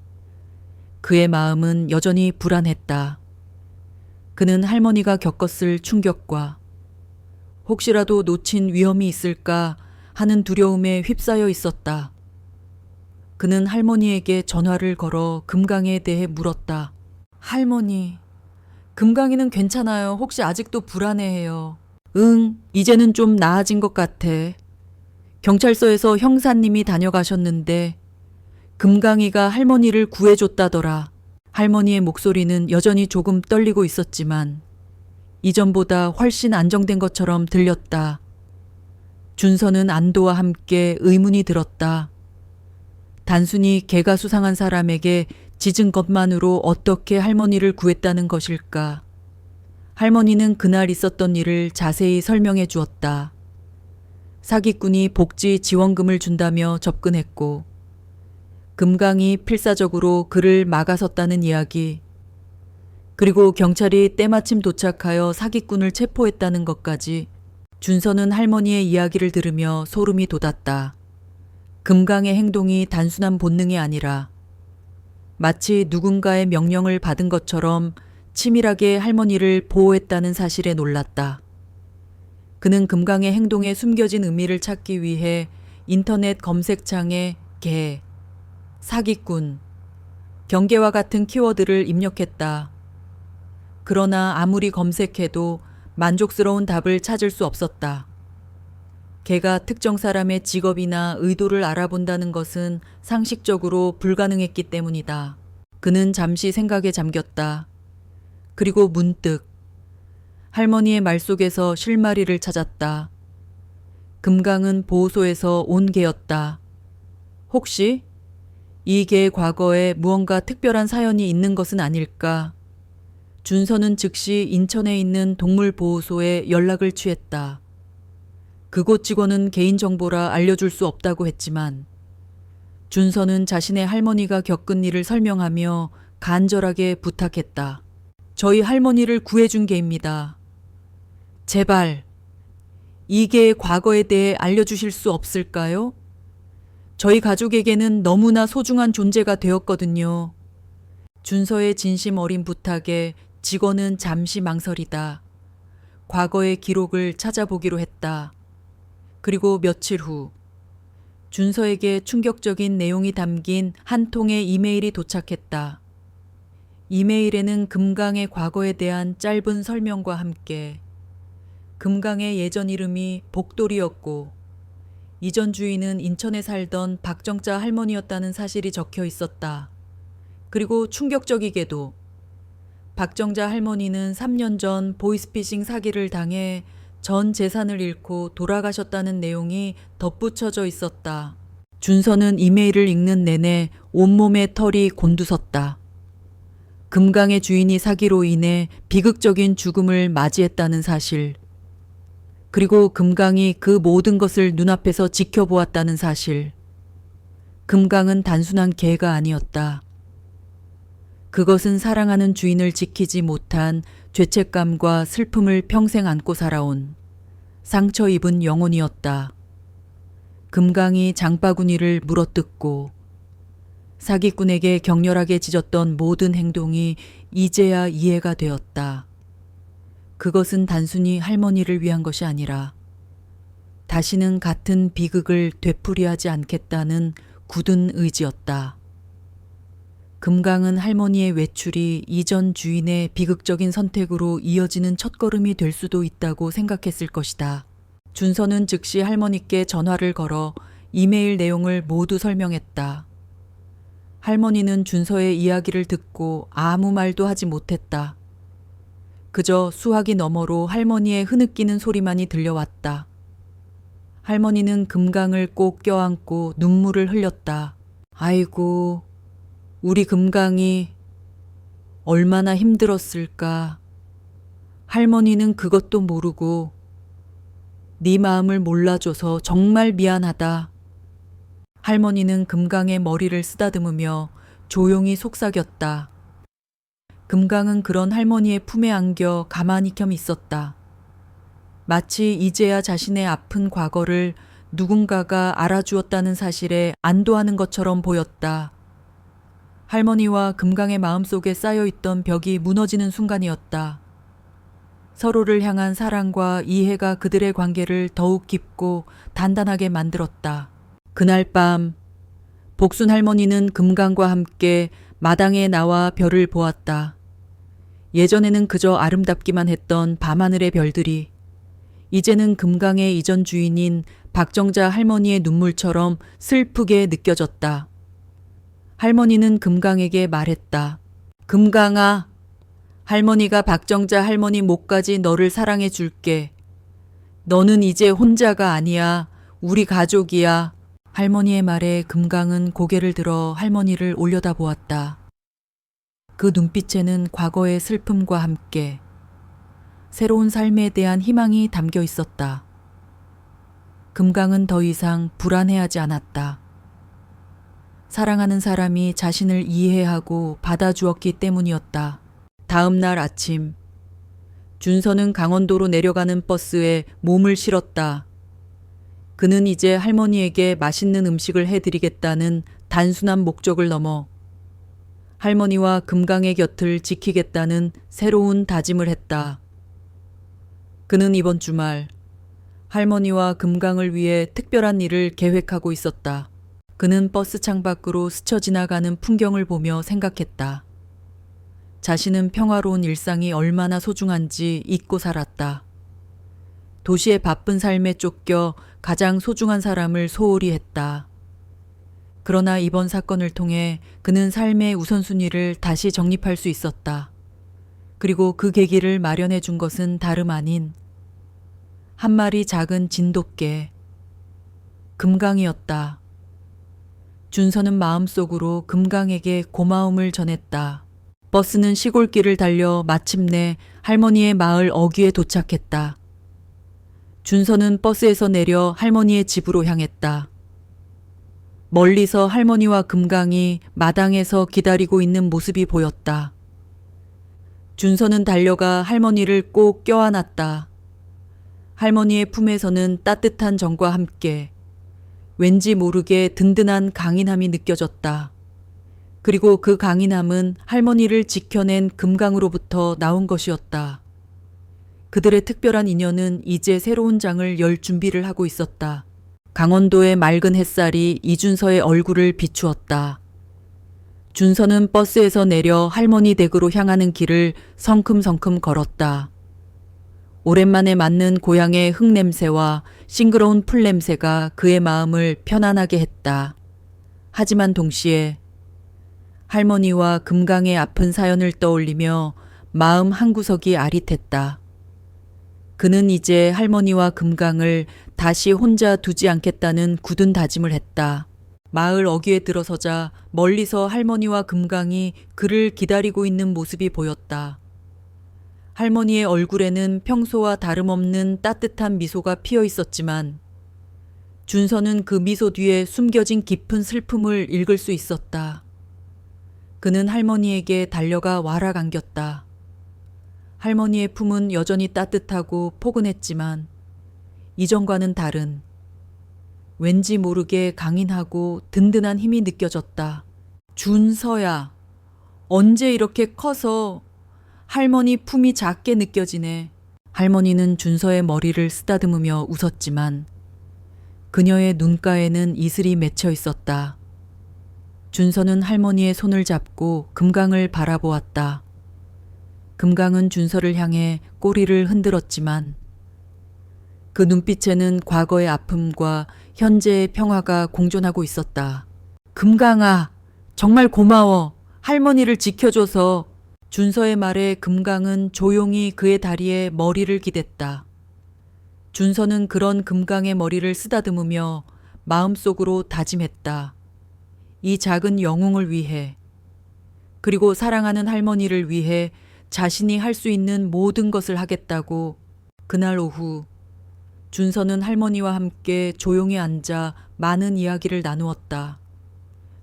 그의 마음은 여전히 불안했다. 그는 할머니가 겪었을 충격과 혹시라도 놓친 위험이 있을까 하는 두려움에 휩싸여 있었다. 그는 할머니에게 전화를 걸어 금강에 대해 물었다. 할머니, 금강이는 괜찮아요. 혹시 아직도 불안해해요. 응, 이제는 좀 나아진 것 같아. 경찰서에서 형사님이 다녀가셨는데 금강이가 할머니를 구해줬다더라. 할머니의 목소리는 여전히 조금 떨리고 있었지만 이전보다 훨씬 안정된 것처럼 들렸다. 준서는 안도와 함께 의문이 들었다. 단순히 개가 수상한 사람에게 짖은 것만으로 어떻게 할머니를 구했다는 것일까? 할머니는 그날 있었던 일을 자세히 설명해 주었다. 사기꾼이 복지 지원금을 준다며 접근했고 금강이 필사적으로 그를 막아섰다는 이야기, 그리고 경찰이 때마침 도착하여 사기꾼을 체포했다는 것까지. 준서는 할머니의 이야기를 들으며 소름이 돋았다. 금강의 행동이 단순한 본능이 아니라 마치 누군가의 명령을 받은 것처럼 치밀하게 할머니를 보호했다는 사실에 놀랐다. 그는 금강의 행동에 숨겨진 의미를 찾기 위해 인터넷 검색창에 개, 사기꾼, 경계와 같은 키워드를 입력했다. 그러나 아무리 검색해도 만족스러운 답을 찾을 수 없었다. 걔가 특정 사람의 직업이나 의도를 알아본다는 것은 상식적으로 불가능했기 때문이다. 그는 잠시 생각에 잠겼다. 그리고 문득 할머니의 말 속에서 실마리를 찾았다. 금강은 보호소에서 온 개였다. 혹시 이 개의 과거에 무언가 특별한 사연이 있는 것은 아닐까? 준서는 즉시 인천에 있는 동물보호소에 연락을 취했다. 그곳 직원은 개인정보라 알려줄 수 없다고 했지만 준서는 자신의 할머니가 겪은 일을 설명하며 간절하게 부탁했다. 저희 할머니를 구해준 개입니다. 제발 이 개의 과거에 대해 알려주실 수 없을까요? 저희 가족에게는 너무나 소중한 존재가 되었거든요. 준서의 진심 어린 부탁에 직원은 잠시 망설이다. 과거의 기록을 찾아보기로 했다. 그리고 며칠 후 준서에게 충격적인 내용이 담긴 한 통의 이메일이 도착했다. 이메일에는 금강의 과거에 대한 짧은 설명과 함께 금강의 예전 이름이 복돌이었고 이전 주인은 인천에 살던 박정자 할머니였다는 사실이 적혀 있었다. 그리고 충격적이게도 박정자 할머니는 3년 전 보이스피싱 사기를 당해 전 재산을 잃고 돌아가셨다는 내용이 덧붙여져 있었다. 준서는 이메일을 읽는 내내 온몸에 털이 곤두섰다. 금강의 주인이 사기로 인해 비극적인 죽음을 맞이했다는 사실, 그리고 금강이 그 모든 것을 눈앞에서 지켜보았다는 사실. 금강은 단순한 개가 아니었다. 그것은 사랑하는 주인을 지키지 못한 죄책감과 슬픔을 평생 안고 살아온 상처 입은 영혼이었다. 금강이 장바구니를 물어뜯고 사기꾼에게 격렬하게 짖었던 모든 행동이 이제야 이해가 되었다. 그것은 단순히 할머니를 위한 것이 아니라 다시는 같은 비극을 되풀이하지 않겠다는 굳은 의지였다. 금강은 할머니의 외출이 이전 주인의 비극적인 선택으로 이어지는 첫걸음이 될 수도 있다고 생각했을 것이다. 준서는 즉시 할머니께 전화를 걸어 이메일 내용을 모두 설명했다. 할머니는 준서의 이야기를 듣고 아무 말도 하지 못했다. 그저 수화기 너머로 할머니의 흐느끼는 소리만이 들려왔다. 할머니는 금강을 꼭 껴안고 눈물을 흘렸다. 아이고, 우리 금강이 얼마나 힘들었을까. 할머니는 그것도 모르고 네 마음을 몰라줘서 정말 미안하다. 할머니는 금강의 머리를 쓰다듬으며 조용히 속삭였다. 금강은 그런 할머니의 품에 안겨 가만히 겸 있었다. 마치 이제야 자신의 아픈 과거를 누군가가 알아주었다는 사실에 안도하는 것처럼 보였다. 할머니와 금강의 마음속에 쌓여있던 벽이 무너지는 순간이었다. 서로를 향한 사랑과 이해가 그들의 관계를 더욱 깊고 단단하게 만들었다. 그날 밤 복순 할머니는 금강과 함께 마당에 나와 별을 보았다. 예전에는 그저 아름답기만 했던 밤하늘의 별들이 이제는 금강의 이전 주인인 박정자 할머니의 눈물처럼 슬프게 느껴졌다. 할머니는 금강에게 말했다. 금강아, 할머니가 박정자 할머니 목까지 너를 사랑해 줄게. 너는 이제 혼자가 아니야. 우리 가족이야. 할머니의 말에 금강은 고개를 들어 할머니를 올려다보았다. 그 눈빛에는 과거의 슬픔과 함께 새로운 삶에 대한 희망이 담겨 있었다. 금강은 더 이상 불안해하지 않았다. 사랑하는 사람이 자신을 이해하고 받아주었기 때문이었다. 다음 날 아침, 준서는 강원도로 내려가는 버스에 몸을 실었다. 그는 이제 할머니에게 맛있는 음식을 해드리겠다는 단순한 목적을 넘어 할머니와 금강의 곁을 지키겠다는 새로운 다짐을 했다. 그는 이번 주말 할머니와 금강을 위해 특별한 일을 계획하고 있었다. 그는 버스 창밖으로 스쳐 지나가는 풍경을 보며 생각했다. 자신은 평화로운 일상이 얼마나 소중한지 잊고 살았다. 도시의 바쁜 삶에 쫓겨 가장 소중한 사람을 소홀히 했다. 그러나 이번 사건을 통해 그는 삶의 우선순위를 다시 정립할 수 있었다. 그리고 그 계기를 마련해 준 것은 다름 아닌 한 마리 작은 진돗개, 금강이었다. 준서는 마음속으로 금강에게 고마움을 전했다. 버스는 시골길을 달려 마침내 할머니의 마을 어귀에 도착했다. 준서는 버스에서 내려 할머니의 집으로 향했다. 멀리서 할머니와 금강이 마당에서 기다리고 있는 모습이 보였다. 준서는 달려가 할머니를 꼭 껴안았다. 할머니의 품에서는 따뜻한 정과 함께 왠지 모르게 든든한 강인함이 느껴졌다. 그리고 그 강인함은 할머니를 지켜낸 금강으로부터 나온 것이었다. 그들의 특별한 인연은 이제 새로운 장을 열 준비를 하고 있었다. 강원도의 맑은 햇살이 이준서의 얼굴을 비추었다. 준서는 버스에서 내려 할머니 댁으로 향하는 길을 성큼성큼 걸었다. 오랜만에 맡는 고향의 흙냄새와 싱그러운 풀냄새가 그의 마음을 편안하게 했다. 하지만 동시에 할머니와 금강의 아픈 사연을 떠올리며 마음 한구석이 아릿했다. 그는 이제 할머니와 금강을 다시 혼자 두지 않겠다는 굳은 다짐을 했다. 마을 어귀에 들어서자 멀리서 할머니와 금강이 그를 기다리고 있는 모습이 보였다. 할머니의 얼굴에는 평소와 다름없는 따뜻한 미소가 피어 있었지만 준서는 그 미소 뒤에 숨겨진 깊은 슬픔을 읽을 수 있었다. 그는 할머니에게 달려가 와락 안겼다. 할머니의 품은 여전히 따뜻하고 포근했지만 이전과는 다른 왠지 모르게 강인하고 든든한 힘이 느껴졌다. 준서야, 언제 이렇게 커서 할머니 품이 작게 느껴지네. 할머니는 준서의 머리를 쓰다듬으며 웃었지만 그녀의 눈가에는 이슬이 맺혀 있었다. 준서는 할머니의 손을 잡고 금강을 바라보았다. 금강은 준서를 향해 꼬리를 흔들었지만 그 눈빛에는 과거의 아픔과 현재의 평화가 공존하고 있었다. 금강아, 정말 고마워. 할머니를 지켜줘서. 준서의 말에 금강은 조용히 그의 다리에 머리를 기댔다. 준서는 그런 금강의 머리를 쓰다듬으며 마음속으로 다짐했다. 이 작은 영웅을 위해, 그리고 사랑하는 할머니를 위해 자신이 할 수 있는 모든 것을 하겠다고. 그날 오후 준서는 할머니와 함께 조용히 앉아 많은 이야기를 나누었다.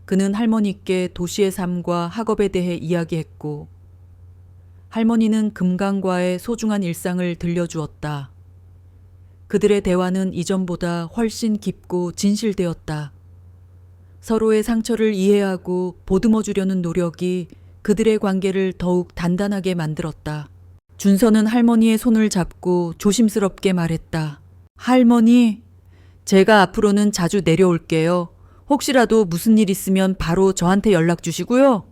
그는 할머니께 도시의 삶과 학업에 대해 이야기했고 할머니는 금강과의 소중한 일상을 들려주었다. 그들의 대화는 이전보다 훨씬 깊고 진실되었다. 서로의 상처를 이해하고 보듬어 주려는 노력이 그들의 관계를 더욱 단단하게 만들었다. 준서는 할머니의 손을 잡고 조심스럽게 말했다. 할머니, 제가 앞으로는 자주 내려올게요. 혹시라도 무슨 일 있으면 바로 저한테 연락 주시고요.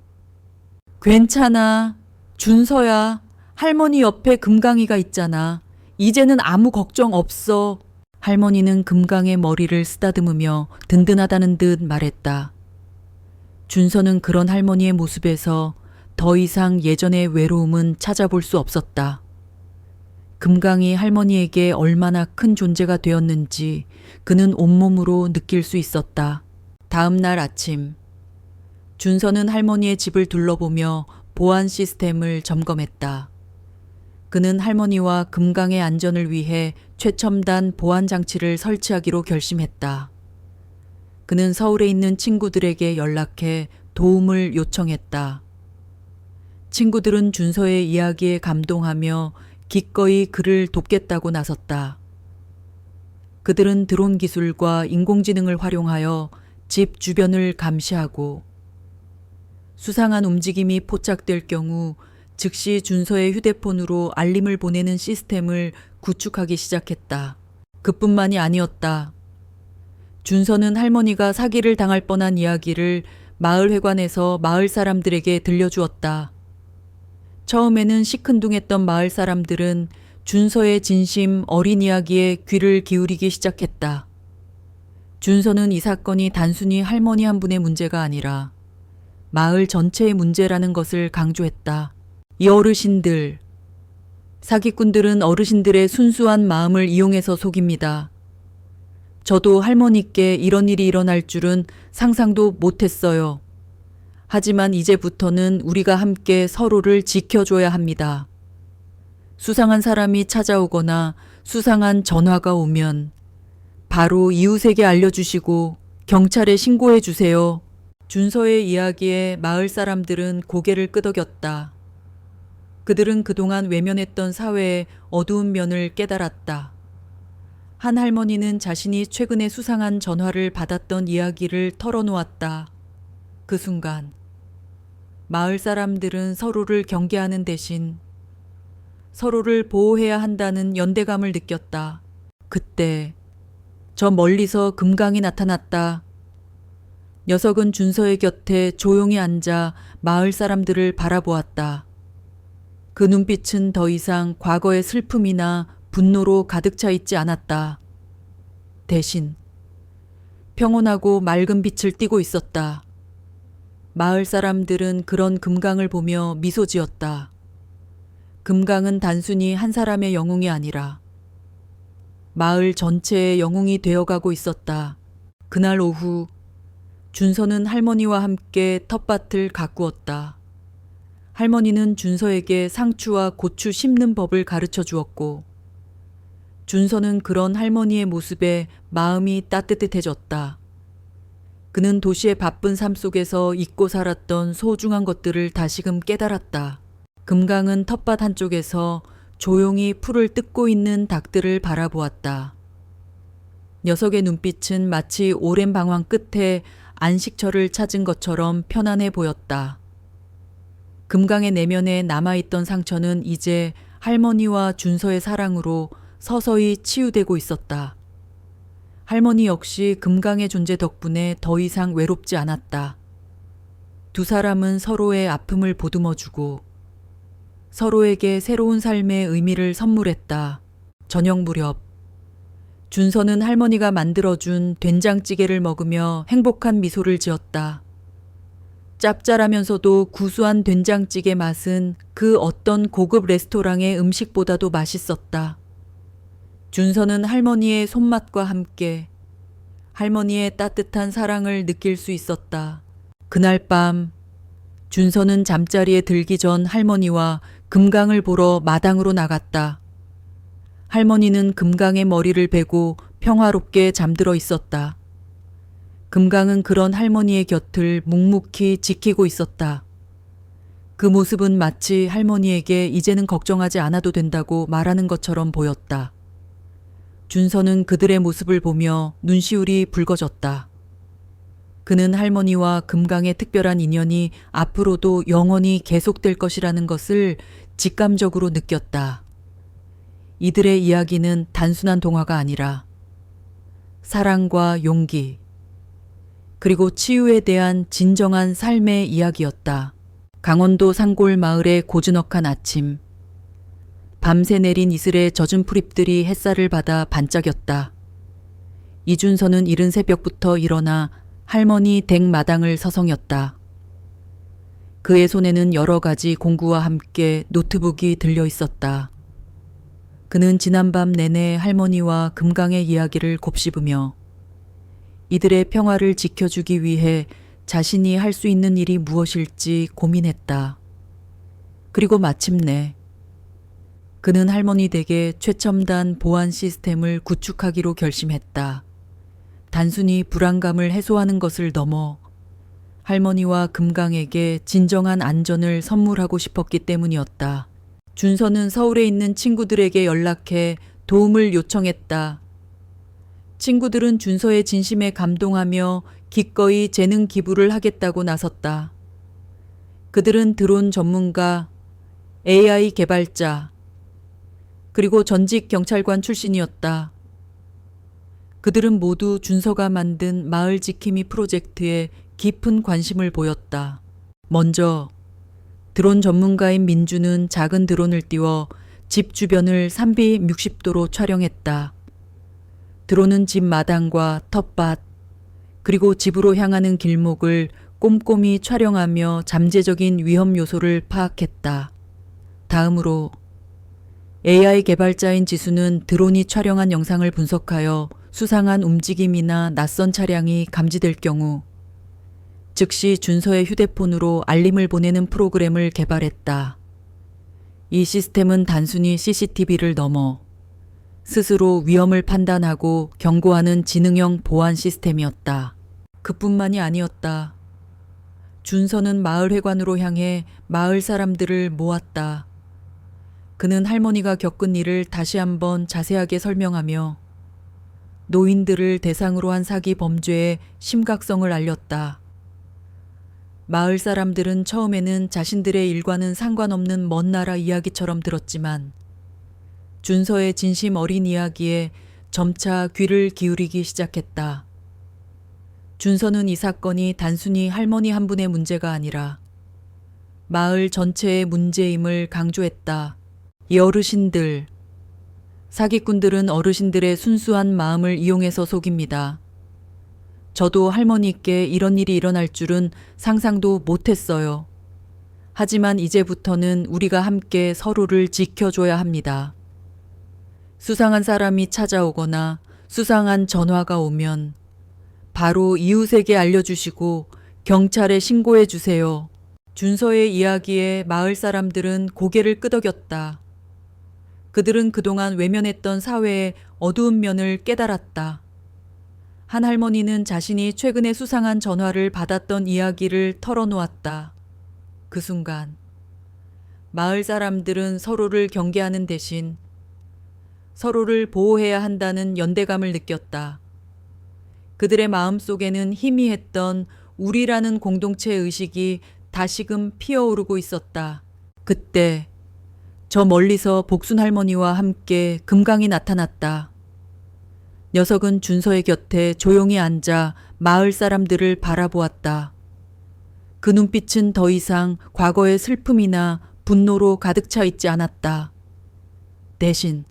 괜찮아. 준서야, 할머니 옆에 금강이가 있잖아. 이제는 아무 걱정 없어. 할머니는 금강의 머리를 쓰다듬으며 든든하다는 듯 말했다. 준서는 그런 할머니의 모습에서 더 이상 예전의 외로움은 찾아볼 수 없었다. 금강이 할머니에게 얼마나 큰 존재가 되었는지 그는 온몸으로 느낄 수 있었다. 다음 날 아침, 준서는 할머니의 집을 둘러보며 보안 시스템을 점검했다. 그는 할머니와 금강의 안전을 위해 최첨단 보안 장치를 설치하기로 결심했다. 그는 서울에 있는 친구들에게 연락해 도움을 요청했다. 친구들은 준서의 이야기에 감동하며 기꺼이 그를 돕겠다고 나섰다. 그들은 드론 기술과 인공지능을 활용하여 집 주변을 감시하고 수상한 움직임이 포착될 경우 즉시 준서의 휴대폰으로 알림을 보내는 시스템을 구축하기 시작했다. 그뿐만이 아니었다. 준서는 할머니가 사기를 당할 뻔한 이야기를 마을회관에서 마을 사람들에게 들려주었다. 처음에는 시큰둥했던 마을 사람들은 준서의 진심 어린 이야기에 귀를 기울이기 시작했다. 준서는 이 사건이 단순히 할머니 한 분의 문제가 아니라 마을 전체의 문제라는 것을 강조했다. 이 어르신들, 사기꾼들은 어르신들의 순수한 마음을 이용해서 속입니다. 저도 할머니께 이런 일이 일어날 줄은 상상도 못했어요. 하지만 이제부터는 우리가 함께 서로를 지켜줘야 합니다. 수상한 사람이 찾아오거나 수상한 전화가 오면 바로 이웃에게 알려주시고 경찰에 신고해 주세요. 준서의 이야기에 마을 사람들은 고개를 끄덕였다. 그들은 그동안 외면했던 사회의 어두운 면을 깨달았다. 한 할머니는 자신이 최근에 수상한 전화를 받았던 이야기를 털어놓았다. 그 순간 마을 사람들은 서로를 경계하는 대신 서로를 보호해야 한다는 연대감을 느꼈다. 그때 저 멀리서 금강이 나타났다. 녀석은 준서의 곁에 조용히 앉아 마을 사람들을 바라보았다. 그 눈빛은 더 이상 과거의 슬픔이나 분노로 가득 차 있지 않았다. 대신 평온하고 맑은 빛을 띠고 있었다. 마을 사람들은 그런 금강을 보며 미소 지었다. 금강은 단순히 한 사람의 영웅이 아니라 마을 전체의 영웅이 되어가고 있었다. 그날 오후 준서는 할머니와 함께 텃밭을 가꾸었다. 할머니는 준서에게 상추와 고추 심는 법을 가르쳐 주었고 준서는 그런 할머니의 모습에 마음이 따뜻해졌다. 그는 도시의 바쁜 삶 속에서 잊고 살았던 소중한 것들을 다시금 깨달았다. 금강은 텃밭 한쪽에서 조용히 풀을 뜯고 있는 닭들을 바라보았다. 녀석의 눈빛은 마치 오랜 방황 끝에 안식처를 찾은 것처럼 편안해 보였다. 금강의 내면에 남아있던 상처는 이제 할머니와 준서의 사랑으로 서서히 치유되고 있었다. 할머니 역시 금강의 존재 덕분에 더 이상 외롭지 않았다. 두 사람은 서로의 아픔을 보듬어주고 서로에게 새로운 삶의 의미를 선물했다. 저녁 무렵 준서는 할머니가 만들어준 된장찌개를 먹으며 행복한 미소를 지었다. 짭짤하면서도 구수한 된장찌개 맛은 그 어떤 고급 레스토랑의 음식보다도 맛있었다. 준서는 할머니의 손맛과 함께 할머니의 따뜻한 사랑을 느낄 수 있었다. 그날 밤 준서는 잠자리에 들기 전 할머니와 금강을 보러 마당으로 나갔다. 할머니는 금강의 머리를 베고 평화롭게 잠들어 있었다. 금강은 그런 할머니의 곁을 묵묵히 지키고 있었다. 그 모습은 마치 할머니에게 이제는 걱정하지 않아도 된다고 말하는 것처럼 보였다. 준서는 그들의 모습을 보며 눈시울이 붉어졌다. 그는 할머니와 금강의 특별한 인연이 앞으로도 영원히 계속될 것이라는 것을 직감적으로 느꼈다. 이들의 이야기는 단순한 동화가 아니라 사랑과 용기, 그리고 치유에 대한 진정한 삶의 이야기였다. 강원도 산골 마을의 고즈넉한 아침. 밤새 내린 이슬에 젖은 풀잎들이 햇살을 받아 반짝였다. 이준서는 이른 새벽부터 일어나 할머니 댁 마당을 서성였다. 그의 손에는 여러 가지 공구와 함께 노트북이 들려 있었다. 그는 지난밤 내내 할머니와 금강의 이야기를 곱씹으며 이들의 평화를 지켜주기 위해 자신이 할 수 있는 일이 무엇일지 고민했다. 그리고 마침내 그는 할머니 댁에 최첨단 보안 시스템을 구축하기로 결심했다. 단순히 불안감을 해소하는 것을 넘어 할머니와 금강에게 진정한 안전을 선물하고 싶었기 때문이었다. 준서는 서울에 있는 친구들에게 연락해 도움을 요청했다. 친구들은 준서의 진심에 감동하며 기꺼이 재능 기부를 하겠다고 나섰다. 그들은 드론 전문가, AI 개발자, 그리고 전직 경찰관 출신이었다. 그들은 모두 준서가 만든 마을 지킴이 프로젝트에 깊은 관심을 보였다. 먼저 드론 전문가인 민주는 작은 드론을 띄워 집 주변을 360도로 촬영했다. 드론은 집 마당과 텃밭, 그리고 집으로 향하는 길목을 꼼꼼히 촬영하며 잠재적인 위험 요소를 파악했다. 다음으로 AI 개발자인 지수는 드론이 촬영한 영상을 분석하여 수상한 움직임이나 낯선 차량이 감지될 경우 즉시 준서의 휴대폰으로 알림을 보내는 프로그램을 개발했다. 이 시스템은 단순히 CCTV를 넘어 스스로 위험을 판단하고 경고하는 지능형 보안 시스템이었다. 그뿐만이 아니었다. 준서는 마을회관으로 향해 마을 사람들을 모았다. 그는 할머니가 겪은 일을 다시 한번 자세하게 설명하며 노인들을 대상으로 한 사기 범죄의 심각성을 알렸다. 마을 사람들은 처음에는 자신들의 일과는 상관없는 먼 나라 이야기처럼 들었지만 준서의 진심 어린 이야기에 점차 귀를 기울이기 시작했다. 준서는 이 사건이 단순히 할머니 한 분의 문제가 아니라 마을 전체의 문제임을 강조했다. 이 어르신들, 사기꾼들은 어르신들의 순수한 마음을 이용해서 속입니다. 저도 할머니께 이런 일이 일어날 줄은 상상도 못했어요. 하지만 이제부터는 우리가 함께 서로를 지켜줘야 합니다. 수상한 사람이 찾아오거나 수상한 전화가 오면 바로 이웃에게 알려주시고 경찰에 신고해 주세요. 준서의 이야기에 마을 사람들은 고개를 끄덕였다. 그들은 그동안 외면했던 사회의 어두운 면을 깨달았다. 한 할머니는 자신이 최근에 수상한 전화를 받았던 이야기를 털어놓았다. 그 순간 마을 사람들은 서로를 경계하는 대신 서로를 보호해야 한다는 연대감을 느꼈다. 그들의 마음속에는 희미했던 우리라는 공동체 의식이 다시금 피어오르고 있었다. 그때 저 멀리서 복순 할머니와 함께 금강이 나타났다. 녀석은 준서의 곁에 조용히 앉아 마을 사람들을 바라보았다. 그 눈빛은 더 이상 과거의 슬픔이나 분노로 가득 차 있지 않았다. 대신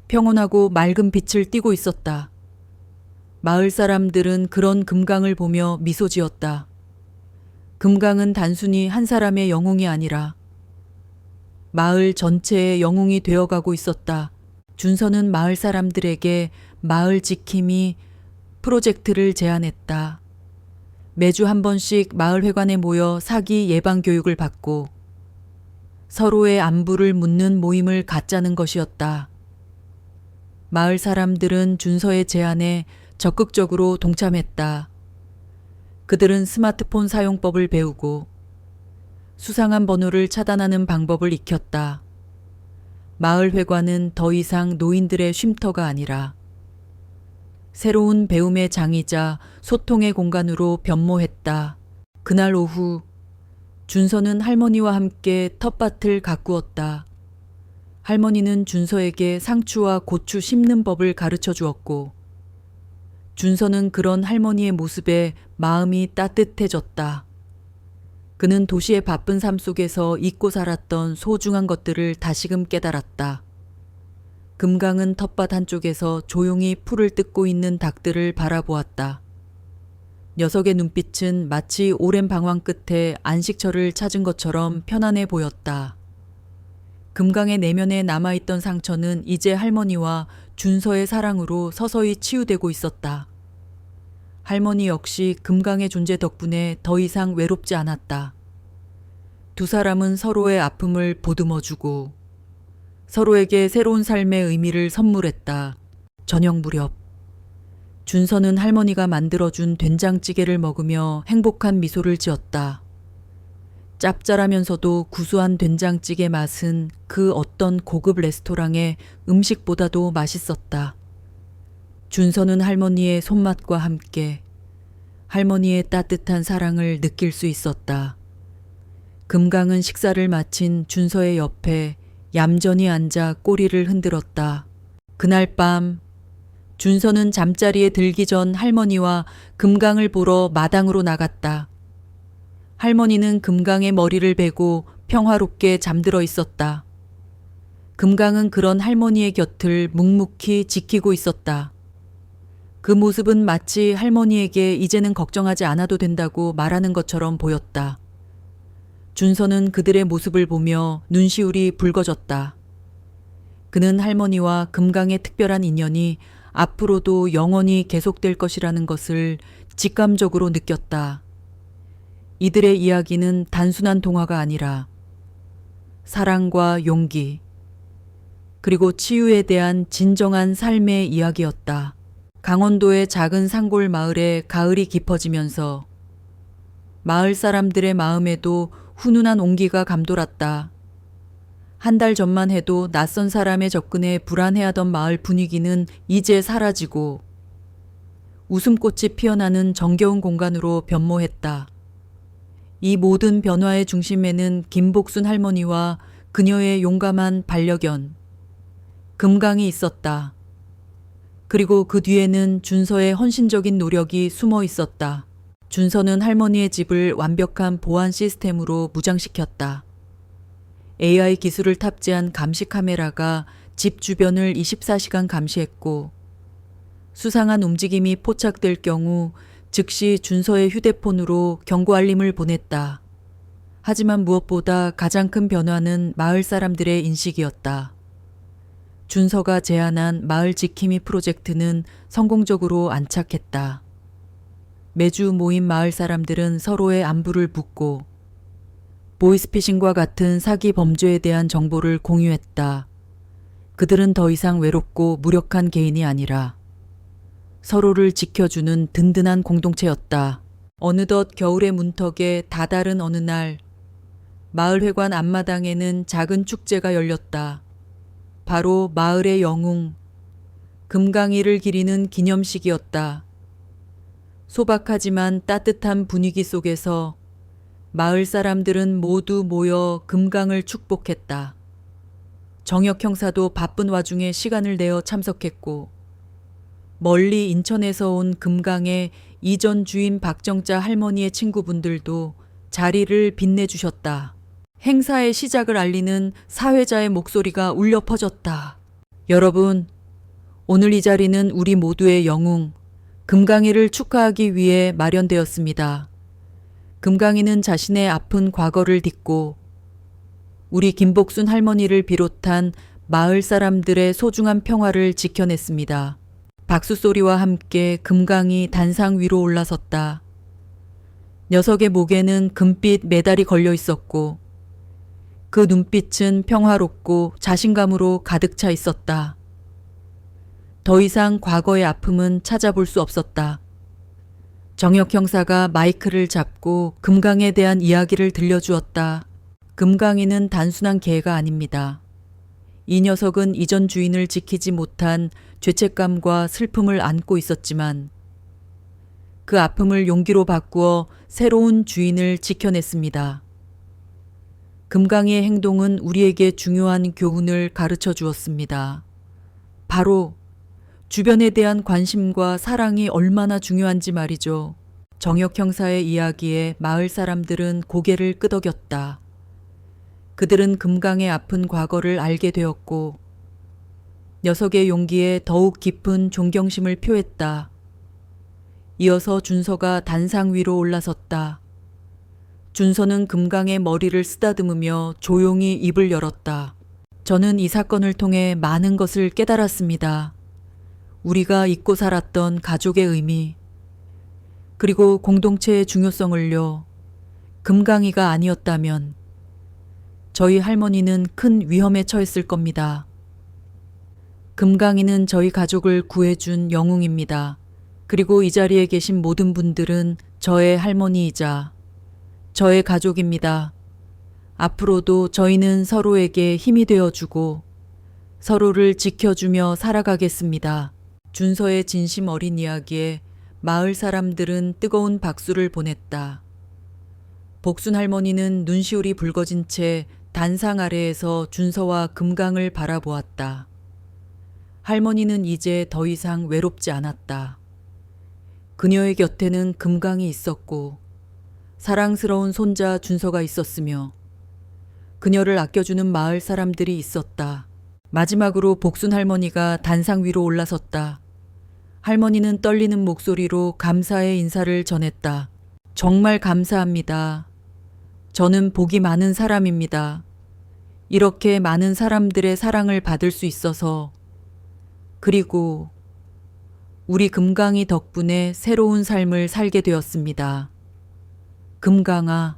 평온하고 맑은 빛을 띠고 있었다. 마을 사람들은 그런 금강을 보며 미소 지었다. 금강은 단순히 한 사람의 영웅이 아니라 마을 전체의 영웅이 되어가고 있었다. 준서는 마을 사람들에게 마을 지킴이 프로젝트를 제안했다. 매주 한 번씩 마을 회관에 모여 사기 예방 교육을 받고 서로의 안부를 묻는 모임을 갖자는 것이었다. 마을 사람들은 준서의 제안에 적극적으로 동참했다. 그들은 스마트폰 사용법을 배우고 수상한 번호를 차단하는 방법을 익혔다. 마을 회관은 더 이상 노인들의 쉼터가 아니라 새로운 배움의 장이자 소통의 공간으로 변모했다. 그날 오후 준서는 할머니와 함께 텃밭을 가꾸었다. 할머니는 준서에게 상추와 고추 심는 법을 가르쳐 주었고 준서는 그런 할머니의 모습에 마음이 따뜻해졌다. 그는 도시의 바쁜 삶 속에서 잊고 살았던 소중한 것들을 다시금 깨달았다. 금강은 텃밭 한쪽에서 조용히 풀을 뜯고 있는 닭들을 바라보았다. 녀석의 눈빛은 마치 오랜 방황 끝에 안식처를 찾은 것처럼 편안해 보였다. 금강의 내면에 남아있던 상처는 이제 할머니와 준서의 사랑으로 서서히 치유되고 있었다. 할머니 역시 금강의 존재 덕분에 더 이상 외롭지 않았다. 두 사람은 서로의 아픔을 보듬어주고 서로에게 새로운 삶의 의미를 선물했다. 저녁 무렵 준서는 할머니가 만들어준 된장찌개를 먹으며 행복한 미소를 지었다. 짭짤하면서도 구수한 된장찌개 맛은 그 어떤 고급 레스토랑의 음식보다도 맛있었다. 준서는 할머니의 손맛과 함께 할머니의 따뜻한 사랑을 느낄 수 있었다. 금강은 식사를 마친 준서의 옆에 얌전히 앉아 꼬리를 흔들었다. 그날 밤 준서는 잠자리에 들기 전 할머니와 금강을 보러 마당으로 나갔다. 할머니는 금강의 머리를 베고 평화롭게 잠들어 있었다. 금강은 그런 할머니의 곁을 묵묵히 지키고 있었다. 그 모습은 마치 할머니에게 이제는 걱정하지 않아도 된다고 말하는 것처럼 보였다. 준서는 그들의 모습을 보며 눈시울이 붉어졌다. 그는 할머니와 금강의 특별한 인연이 앞으로도 영원히 계속될 것이라는 것을 직감적으로 느꼈다. 이들의 이야기는 단순한 동화가 아니라 사랑과 용기, 그리고 치유에 대한 진정한 삶의 이야기였다. 강원도의 작은 산골 마을에 가을이 깊어지면서 마을 사람들의 마음에도 훈훈한 온기가 감돌았다. 한 달 전만 해도 낯선 사람의 접근에 불안해하던 마을 분위기는 이제 사라지고 웃음꽃이 피어나는 정겨운 공간으로 변모했다. 이 모든 변화의 중심에는 김복순 할머니와 그녀의 용감한 반려견, 금강이 있었다. 그리고 그 뒤에는 준서의 헌신적인 노력이 숨어 있었다. 준서는 할머니의 집을 완벽한 보안 시스템으로 무장시켰다. AI 기술을 탑재한 감시 카메라가 집 주변을 24시간 감시했고 수상한 움직임이 포착될 경우 즉시 준서의 휴대폰으로 경고 알림을 보냈다. 하지만 무엇보다 가장 큰 변화는 마을 사람들의 인식이었다. 준서가 제안한 마을 지킴이 프로젝트는 성공적으로 안착했다. 매주 모인 마을 사람들은 서로의 안부를 묻고 보이스피싱과 같은 사기 범죄에 대한 정보를 공유했다. 그들은 더 이상 외롭고 무력한 개인이 아니라 서로를 지켜주는 든든한 공동체였다. 어느덧 겨울의 문턱에 다다른 어느 날, 마을회관 앞마당에는 작은 축제가 열렸다. 바로 마을의 영웅, 금강이를 기리는 기념식이었다. 소박하지만 따뜻한 분위기 속에서 마을 사람들은 모두 모여 금강을 축복했다. 정혁 형사도 바쁜 와중에 시간을 내어 참석했고 멀리 인천에서 온 금강의 이전 주인 박정자 할머니의 친구분들도 자리를 빛내주셨다. 행사의 시작을 알리는 사회자의 목소리가 울려 퍼졌다. 여러분, 오늘 이 자리는 우리 모두의 영웅, 금강이를 축하하기 위해 마련되었습니다. 금강이는 자신의 아픈 과거를 딛고 우리 김복순 할머니를 비롯한 마을 사람들의 소중한 평화를 지켜냈습니다. 박수 소리와 함께 금강이 단상 위로 올라섰다. 녀석의 목에는 금빛 메달이 걸려 있었고 그 눈빛은 평화롭고 자신감으로 가득 차 있었다. 더 이상 과거의 아픔은 찾아볼 수 없었다. 정혁 형사가 마이크를 잡고 금강에 대한 이야기를 들려주었다. 금강이는 단순한 개가 아닙니다. 이 녀석은 이전 주인을 지키지 못한 죄책감과 슬픔을 안고 있었지만 그 아픔을 용기로 바꾸어 새로운 주인을 지켜냈습니다. 금강이의 행동은 우리에게 중요한 교훈을 가르쳐 주었습니다. 바로 주변에 대한 관심과 사랑이 얼마나 중요한지 말이죠. 정혁 형사의 이야기에 마을 사람들은 고개를 끄덕였다. 그들은 금강의 아픈 과거를 알게 되었고 녀석의 용기에 더욱 깊은 존경심을 표했다. 이어서 준서가 단상 위로 올라섰다. 준서는 금강의 머리를 쓰다듬으며 조용히 입을 열었다. 저는 이 사건을 통해 많은 것을 깨달았습니다. 우리가 잊고 살았던 가족의 의미, 그리고 공동체의 중요성을요. 금강이가 아니었다면 저희 할머니는 큰 위험에 처했을 겁니다. 금강이는 저희 가족을 구해준 영웅입니다. 그리고 이 자리에 계신 모든 분들은 저의 할머니이자 저의 가족입니다. 앞으로도 저희는 서로에게 힘이 되어주고 서로를 지켜주며 살아가겠습니다. 준서의 진심 어린 이야기에 마을 사람들은 뜨거운 박수를 보냈다. 복순 할머니는 눈시울이 붉어진 채 단상 아래에서 준서와 금강을 바라보았다. 할머니는 이제 더 이상 외롭지 않았다. 그녀의 곁에는 금강이 있었고 사랑스러운 손자 준서가 있었으며 그녀를 아껴주는 마을 사람들이 있었다. 마지막으로 복순 할머니가 단상 위로 올라섰다. 할머니는 떨리는 목소리로 감사의 인사를 전했다. 정말 감사합니다. 저는 복이 많은 사람입니다. 이렇게 많은 사람들의 사랑을 받을 수 있어서. 그리고 우리 금강이 덕분에 새로운 삶을 살게 되었습니다. 금강아,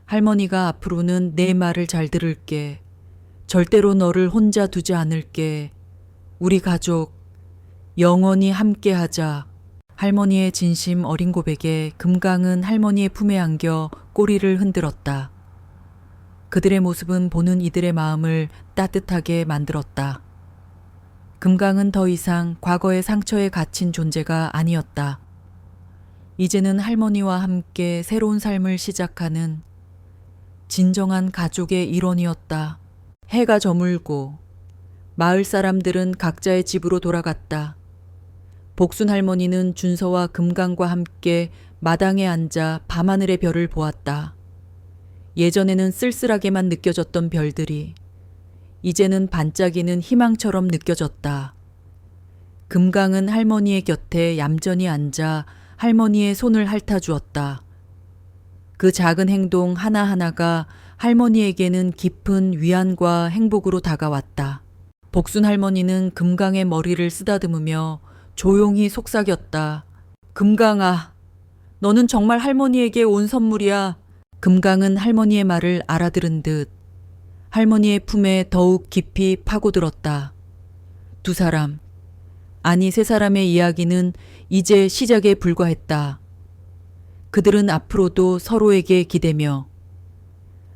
할머니가 앞으로는 내 말을 잘 들을게. 절대로 너를 혼자 두지 않을게. 우리 가족 영원히 함께하자. 할머니의 진심 어린 고백에 금강은 할머니의 품에 안겨 꼬리를 흔들었다. 그들의 모습은 보는 이들의 마음을 따뜻하게 만들었다. 금강은 더 이상 과거의 상처에 갇힌 존재가 아니었다. 이제는 할머니와 함께 새로운 삶을 시작하는 진정한 가족의 일원이었다. 해가 저물고 마을 사람들은 각자의 집으로 돌아갔다. 복순 할머니는 준서와 금강과 함께 마당에 앉아 밤하늘의 별을 보았다. 예전에는 쓸쓸하게만 느껴졌던 별들이 이제는 반짝이는 희망처럼 느껴졌다. 금강은 할머니의 곁에 얌전히 앉아 할머니의 손을 핥아주었다. 그 작은 행동 하나하나가 할머니에게는 깊은 위안과 행복으로 다가왔다. 복순 할머니는 금강의 머리를 쓰다듬으며 조용히 속삭였다. 금강아, 너는 정말 할머니에게 온 선물이야. 금강은 할머니의 말을 알아들은 듯 할머니의 품에 더욱 깊이 파고들었다. 두 사람, 아니 세 사람의 이야기는 이제 시작에 불과했다. 그들은 앞으로도 서로에게 기대며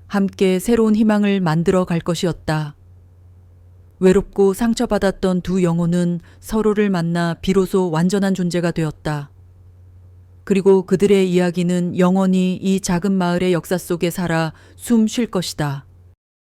함께 새로운 희망을 만들어 갈 것이었다. 외롭고 상처받았던 두 영혼은 서로를 만나 비로소 완전한 존재가 되었다. 그리고 그들의 이야기는 영원히 이 작은 마을의 역사 속에 살아 숨 쉴 것이다.